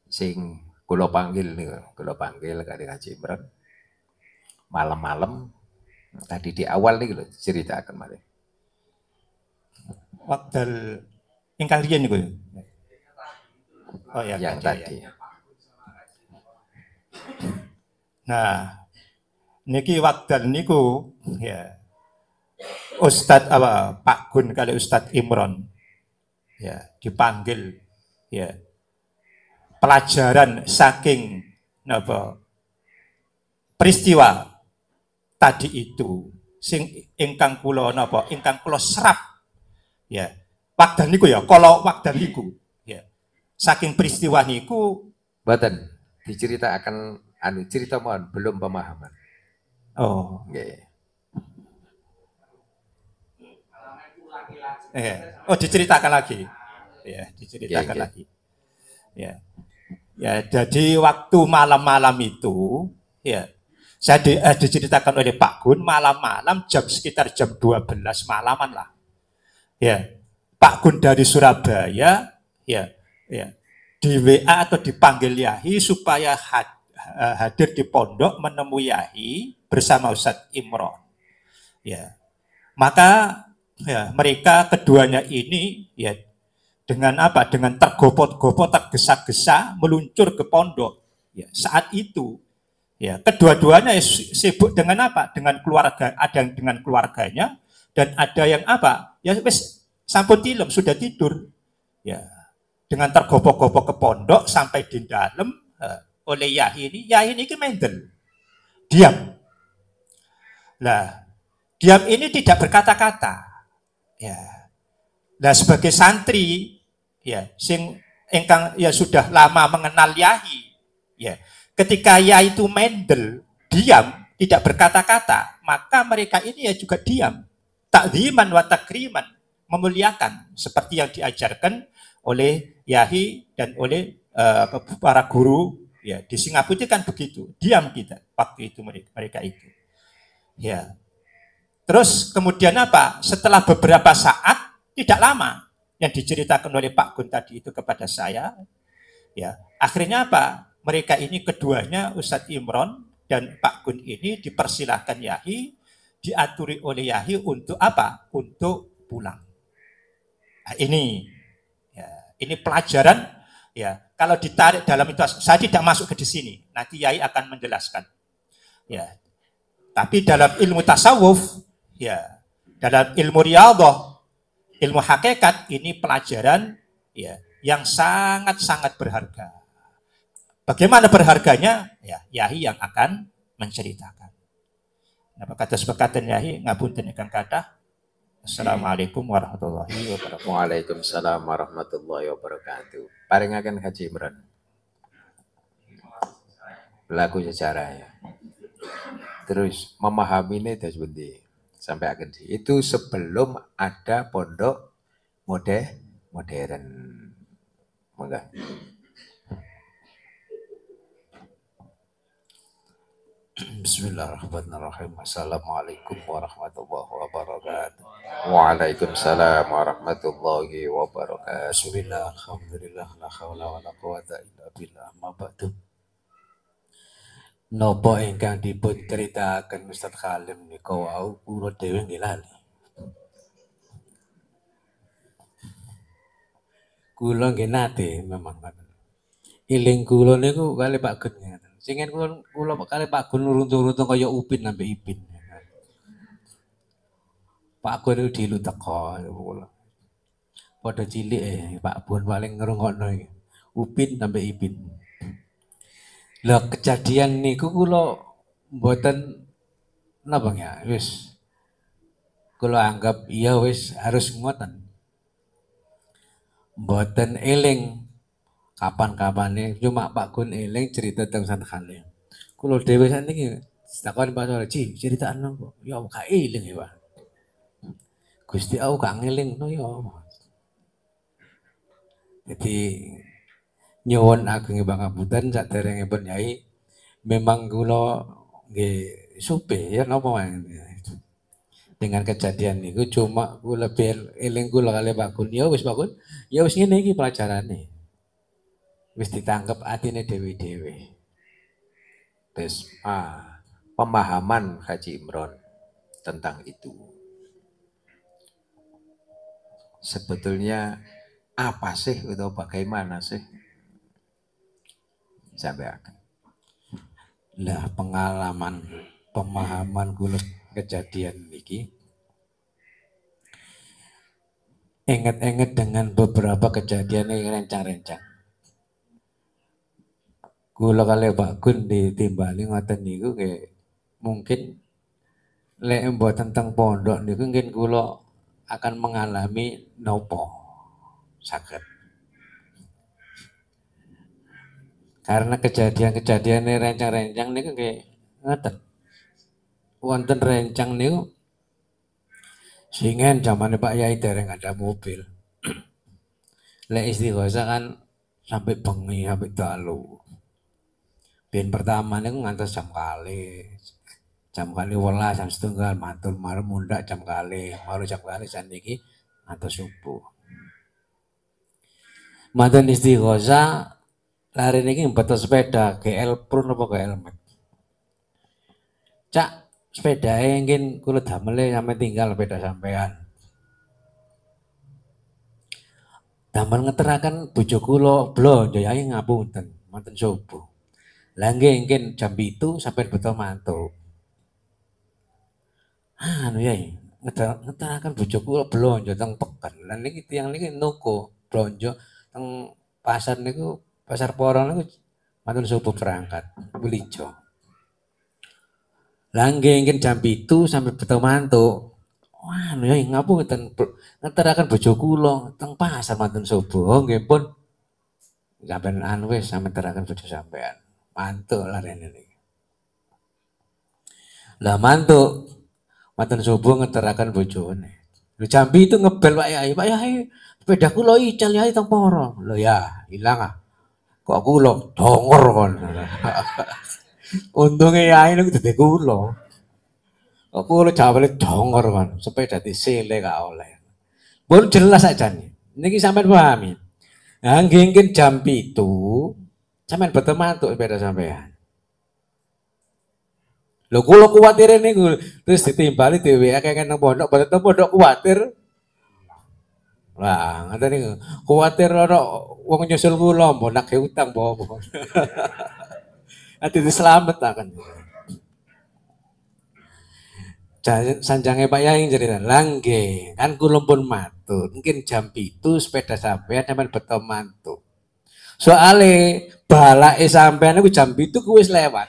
Sing kula panggil niku, kula panggil kali Haji Imron. Malam-malam tadi di awal nih lho ceritakan mari. Wekdal ingkang riyen niku. Oh ya, Yang tadi. Ya. Nah, niki wekdal niku ya Ustadz Pak Gun kali Ustadz Imron ya dipanggil ya pelajaran saking peristiwa tadi itu sing ingkang kula ingkang kula serap ya wekdal niku ya kalau wekdal niku ya saking peristiwa niku Mboten diceritakan cerita mohon belum pemahaman. Oh nggih. Diceritakan lagi. Ya, diceritakan lagi. Ya. Ya, jadi waktu malam-malam itu ya saya diceritakan oleh Pak Gun malam-malam sekitar jam 12 malaman lah. Ya. Pak Gun dari Surabaya ya di WA atau dipanggil Yai supaya hadir di pondok menemui Yai bersama Ustadz Imron. Ya. Maka ya, mereka keduanya ini ya dengan dengan tergopoh-gopoh, tergesa-gesa meluncur ke pondok. Ya, saat itu ya kedua-duanya sibuk dengan dengan keluarga, ada yang dengan keluarganya dan ada yang ya wis sampun tilem sudah tidur. Ya, dengan tergopoh-gopoh ke pondok sampai di dalam oleh Yai ini mendel. Diam. Nah, diam ini tidak berkata-kata. Ya. Nah, sebagai santri ya sing engkang ya sudah lama mengenal Yai ya ketika Yai itu mendel diam tidak berkata-kata maka mereka ini ya juga diam takziman wa takriman memuliakan seperti yang diajarkan oleh Yai dan oleh para guru ya di Singapura itu kan begitu diam kita waktu itu mereka itu ya. Terus kemudian setelah beberapa saat, tidak lama, yang diceritakan oleh Pak Gun tadi itu kepada saya, ya akhirnya mereka ini keduanya, Ustadz Imron dan Pak Gun ini dipersilahkan Yai, diaturi oleh Yai untuk Untuk pulang. Nah, ini pelajaran, ya kalau ditarik dalam itu, saya tidak masuk ke di sini, nanti Yai akan menjelaskan. Ya, tapi dalam ilmu tasawuf, ya, dalam ilmu riyadhah, ilmu hakikat ini pelajaran ya yang sangat-sangat berharga. Bagaimana berharganya? Ya, Yai yang akan menceritakan. Napa kados bekaten Yai ngapunten ingkang kathah. Assalamualaikum warahmatullahi wabarakatuh. Waalaikumsalam warahmatullahi wabarakatuh. Paringaken Haji Imron. Berlaku sejarah ya. Terus memahami ini terus seperti sampai akhir itu sebelum ada pondok modern. Monggo. Bismillahirrahmanirrahim. Assalamualaikum warahmatullahi wabarakatuh. Waalaikumsalam warahmatullahi wabarakatuh. Bismillah, alhamdulillah, la haula wa la quwata illa billah. Ma ba'du. Napa ingkang dipun critakaken Ustaz Khalim nika wau kula dhewe nggih lali. Kula nggih nate memang ngoten. Iling kula niku kali Pak Gun ngoten. Sing kula kali Pak Gun nurung-nurung kaya Upin sampe Ipin. Pak Gun itu dilu teko kula. Padha cilik Pak Gun paling ngrungokno iki. Upin sampe Ipin. Lah kejadian niku kula mboten napa ya wis kula anggap iya wis harus ngoten. mboten eling kapan-kapane, cuma Pak Gun eling cerita tentang San Khalil. Kulo dhewe sakniki takon Pak Sore, "Ci, critakno kok." Ya gak eling ya, Pak. Gusti aku gak ngelingno ya. Jadi nyuwun ageng pangapunten saderengipun Yai, memang kula nggih supe ya napa wae. Dengan kejadian niku cuma kula lebih eling kula kali Pak Gun. Ya wis Pak Gun, ya wis ngene iki pelajarane. Wis ditangkep atine dewe-dewe. Terus pemahaman Haji Imron tentang itu. Sebetulnya apa sih atau bagaimana sih? Sampai akan. Lah pengalaman pemahaman kula kejadian niki inget-inget dengan beberapa kejadian yang rencang-rencang. Kula kali Pak Gun ditimbali ngoten niku kayak mungkin lek mboten teng pondok niku mungkin kula akan mengalami nopo saged. Karena kejadian-kejadian rencang-rencang niku kayak ngoten. Wonten rencang niku singen zamane Pak Yai dereng ada mobil. Lek istighosa kan sampai bengi sampai dalu. Ben pertama niku ngantos jam kali 11 jam setunggal matur marem mundak jam kali saniki ngantos subuh. Manten istighosa lari niki mbeto sepeda GL Pro napa GL Max. Cak sepedae mungkin kula damele sampe tinggal sepeda sampean. Damel ngeteraken bojo kula blonjo Yai ngapunten wonten subuh. Lah nggih mungkin jam 7 sampai betul mantuk. Anu Yai, ngeteraken bojo kula blonjo teng Peken. Lah niki tiyang niki nuku blonjo teng pasar niku, pasar Porong niku mantun subuh berangkat Bulijo. Lah nggih mungkin jam 7 sampai betul mantuk. Wah, anu Yai ngapunten ngeteraken bojo kula teng pasar mantun subuh. Nggih pun sampean anu wis sampean teraken bojo sampean. Mantuk lah rene niki. Lah mantuk mantun subuh ngeteraken bojone. Lu jam itu ngebel Pak Yai, sepeda kula ical Yai teng Porong. Lho ya, ilang ah. Kok kula dongor kon. Untunge Yai niku dadi kula. Kok kula jawabane dongor kon, sepeda disele gak oleh. Pun jelas sakjane. Niki sampean pahami. Nah, nggih jam 7 sampean betul mantuk sepeda sampean. Lho kula kuwatir niku terus ditimbali dhewe akeh nang pondok, boten pondok kuwatir. Lah, ngoten niku. Kuwatir ora wong nyusul kula mbok nagih utang mbok. Ati dislametaken. Sanjange Pak Yai cerita, "Langge, kan kula pun matur, mungkin jam 7 sepeda sampean sampean beto mantuk. Soale balake sampean niku jam 7 ku wis lewat.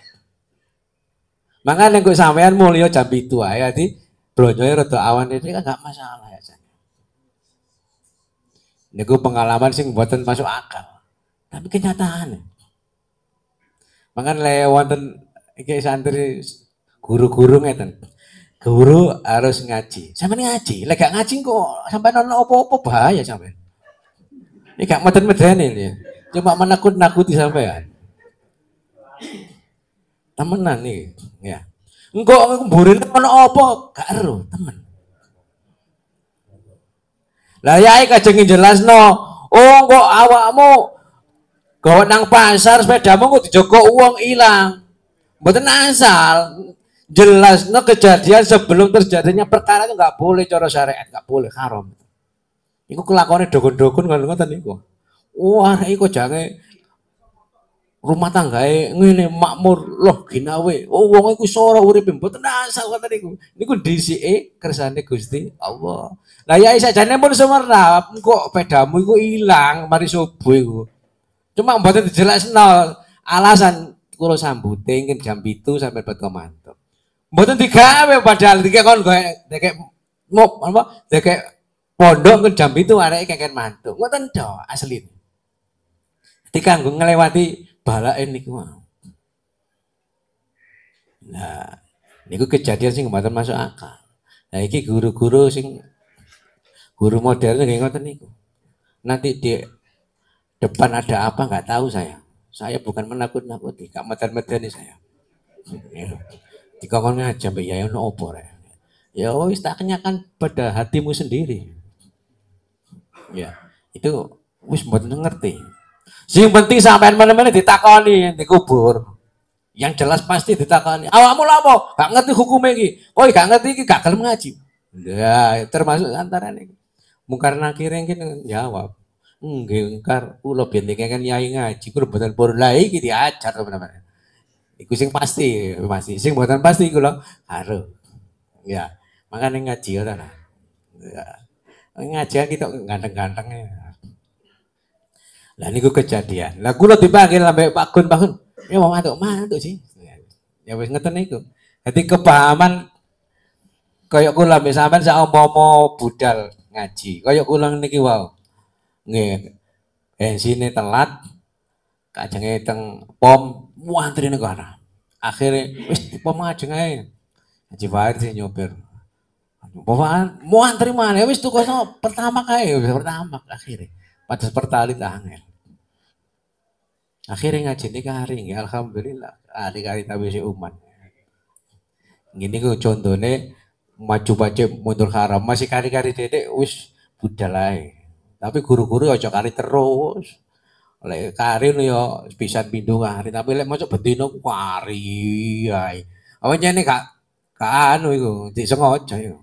Makanya kok sampean mulya jam 7 ae ati blonjoe rada awan ini kan gak masalah ya. Niku pengalaman sing mboten masuk akal. Tapi kenyataan. Makanya wonten iki santri guru-guru ngeten. Guru harus ngaji. Sampeyan ngaji, lek gak ngaji kok sampeyan ono apa-apa bahaya sampeyan. Iki gak meden-medeni ya. Cuma menakut-nakuti sampean. Temenan nih, ya. Engko mburine ono apa? Gak ero, temen. Lah Yai kajeng jelasno, oh kok awakmu gawe nang pasar sepedamu kok dijogo uang ilang. Mboten asal. Jelasno kejadian sebelum terjadinya perkara itu nggak boleh cara syariat, nggak boleh haram. Iku kelakuane dukun-dukun ngoten niku. Wah, iku jange rumah tanggae ngene makmur loh ginawe. Oh wong iku ora uripe mboten asal ngoten niku. Niku disike kersane Gusti Allah. Lah ya sajane pun semerap kok pedamu iku ilang mari subuh iku. Cuma mboten dijelasno alasan kula sambute mungkin jam 7 sampai beto mantuk. Mboten digawe padahal dikek kon dekek mop apa dekek pondok ke jam itu arek kengken mantuk. Ngoten tok asli. Dadi kanggo nglewati balake niku. Nah, niku kejadian sing mboten masuk akal. Nah iki guru-guru sing guru modern nggih ngoten niku. Nanti di depan ada apa nggak tahu saya. Saya bukan menakut-nakuti, gak meten-meteni saya. Ya. Dikongkon aja mbak ya ono opo rek. Ya wis tak kenyakan pada hatimu sendiri. Ya, itu wis mboten ngerti. Sing penting sampean mana-mana ditakoni dikubur. Yang jelas pasti ditakoni. Awakmu lha apa? Gak ngerti hukumnya iki. Oh, gak ngerti iki gak gelem ngaji. Ya, termasuk antara ini. Mungkar nakir yang jawab. Nggih, engkar kula benteng kan yai ngaji kula mboten purun. Lah iki diajar teman-teman. Iku sing pasti. Sing mboten pasti kula karo. Ya, makane ngaji ora. Ya. Ngaji kita ganteng-gantengnya. Lah niku kejadian. Lah kula dipanggil sampai Pak Gun, Pak Gun. Ya mau mantuk sih. Ya wis ngeten niku. Dadi kepahaman kaya kula mbek sampean sak umpama budal ngaji. Kaya kula niki wau. Nggih. Bensine telat kajenge teng pom muantri niku ana. Akhire wis pom ajeng ae. Haji Fahir sing nyopir. Bapak muantri mana? Wis tuku pertama kae, pertama akhire. Padahal pertalit angel. Akhirnya ngaji ini kari, alhamdulillah. Kari tapi si umat. Gini ku contohnya maju baca mundur haram masih kari-kari dedek wis budalai. Tapi guru-guru ojo kari terus. Lek kari lu yo bisa pindu kari tapi lek masuk bedino kari. Awalnya ini kak anu itu disengaja itu.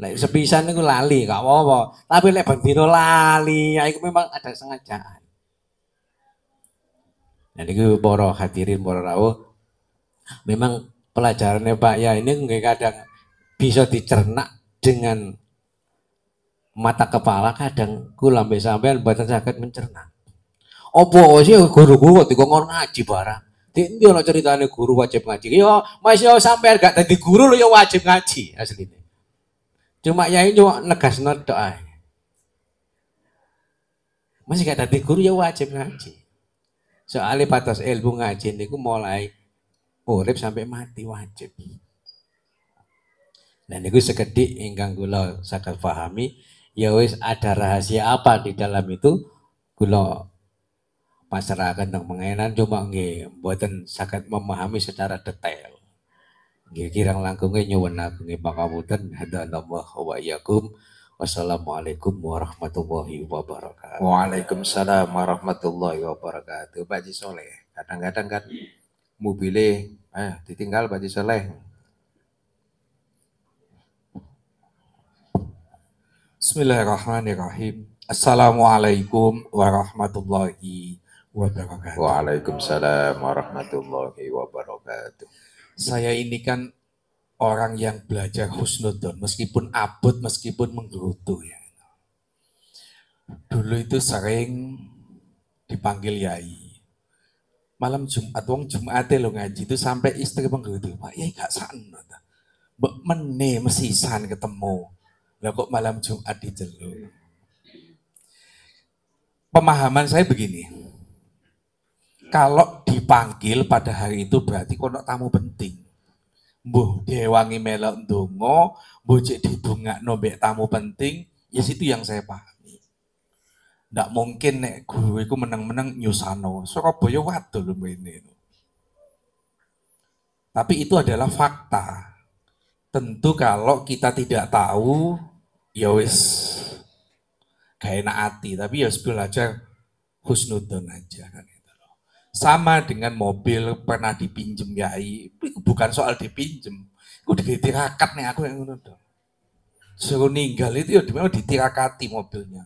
Lek sepisan niku lali gak apa-apa. Tapi lek bedino lali, itu memang ada sengajaan. Nah ini para hadirin, para rawuh, memang pelajarannya Pak ya ini kadang bisa dicerna dengan mata kepala, kadang kula mbek sampean mboten saged mencerna. Apa sih guru-guru kok dikongkon ngaji barang. Ndi ono ceritane guru wajib ngaji. Yo Mas yo sampean gak dadi guru lho yo wajib ngaji asline. Cuma yai cuma negasno tok ae. Masih gak dadi guru yo wajib ngaji. Soalnya batas ilmu ngaji niku mulai urip sampai mati wajib. Dan niku sekedhik ingkang kula saged pahami, ya wis ada rahasia apa di dalam itu kula pasrahaken teng pengenan cuma nggih mboten saged memahami secara detail. Nggih kirang langkunge nyuwun agung pangapunten hadanallah wa iyyakum. Wassalamualaikum warahmatullahi wabarakatuh. Waalaikumsalam warahmatullahi wabarakatuh. Pak Haji Soleh, kadang-kadang kan mobilnya ditinggal Pak Haji Soleh. Bismillahirrahmanirrahim. Assalamualaikum warahmatullahi wabarakatuh. Waalaikumsalam warahmatullahi wabarakatuh. Saya ini kan orang yang belajar husnudzon, meskipun abot, meskipun menggerutu ya. Dulu itu sering dipanggil yai. Malam Jumat, wong Jumat lo ngaji itu sampai istri menggerutu. Pak yai gak sana. Mbok mene mesisan ketemu. Lah kok malam Jumat dijeluk. Pemahaman saya begini. Kalau dipanggil pada hari itu berarti kono tamu penting. Mbuh dewangi melok ndonga, mbuh cek dibungakno mbek tamu penting, ya situ yang saya pahami. Ndak mungkin nek guru iku meneng-meneng nyusano. Surabaya wadul mbene. Tapi itu adalah fakta. Tentu kalau kita tidak tahu, ya wis gak enak hati, tapi ya belajar husnudzon aja kan. Sama dengan mobil pernah dipinjem yai, itu bukan soal dipinjem, itu ditirakat nih aku yang ngono dong. Suruh ninggal itu ya memang ditirakati mobilnya,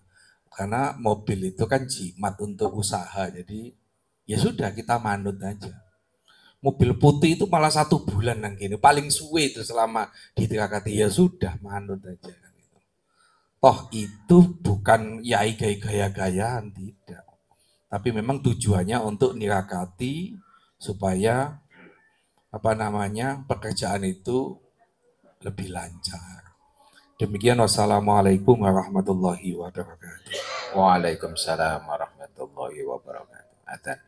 karena mobil itu kan jimat untuk usaha, jadi ya sudah kita manut aja. Mobil putih itu malah 1 bulan nang gini, paling suwe itu selama ditirakati ya sudah manut aja. Toh itu bukan yai gaya-gayaan, tidak. Tapi memang tujuannya untuk nirakati supaya pekerjaan itu lebih lancar. Demikian, wassalamualaikum warahmatullahi wabarakatuh. Waalaikumsalam warahmatullahi wabarakatuh. Adzan.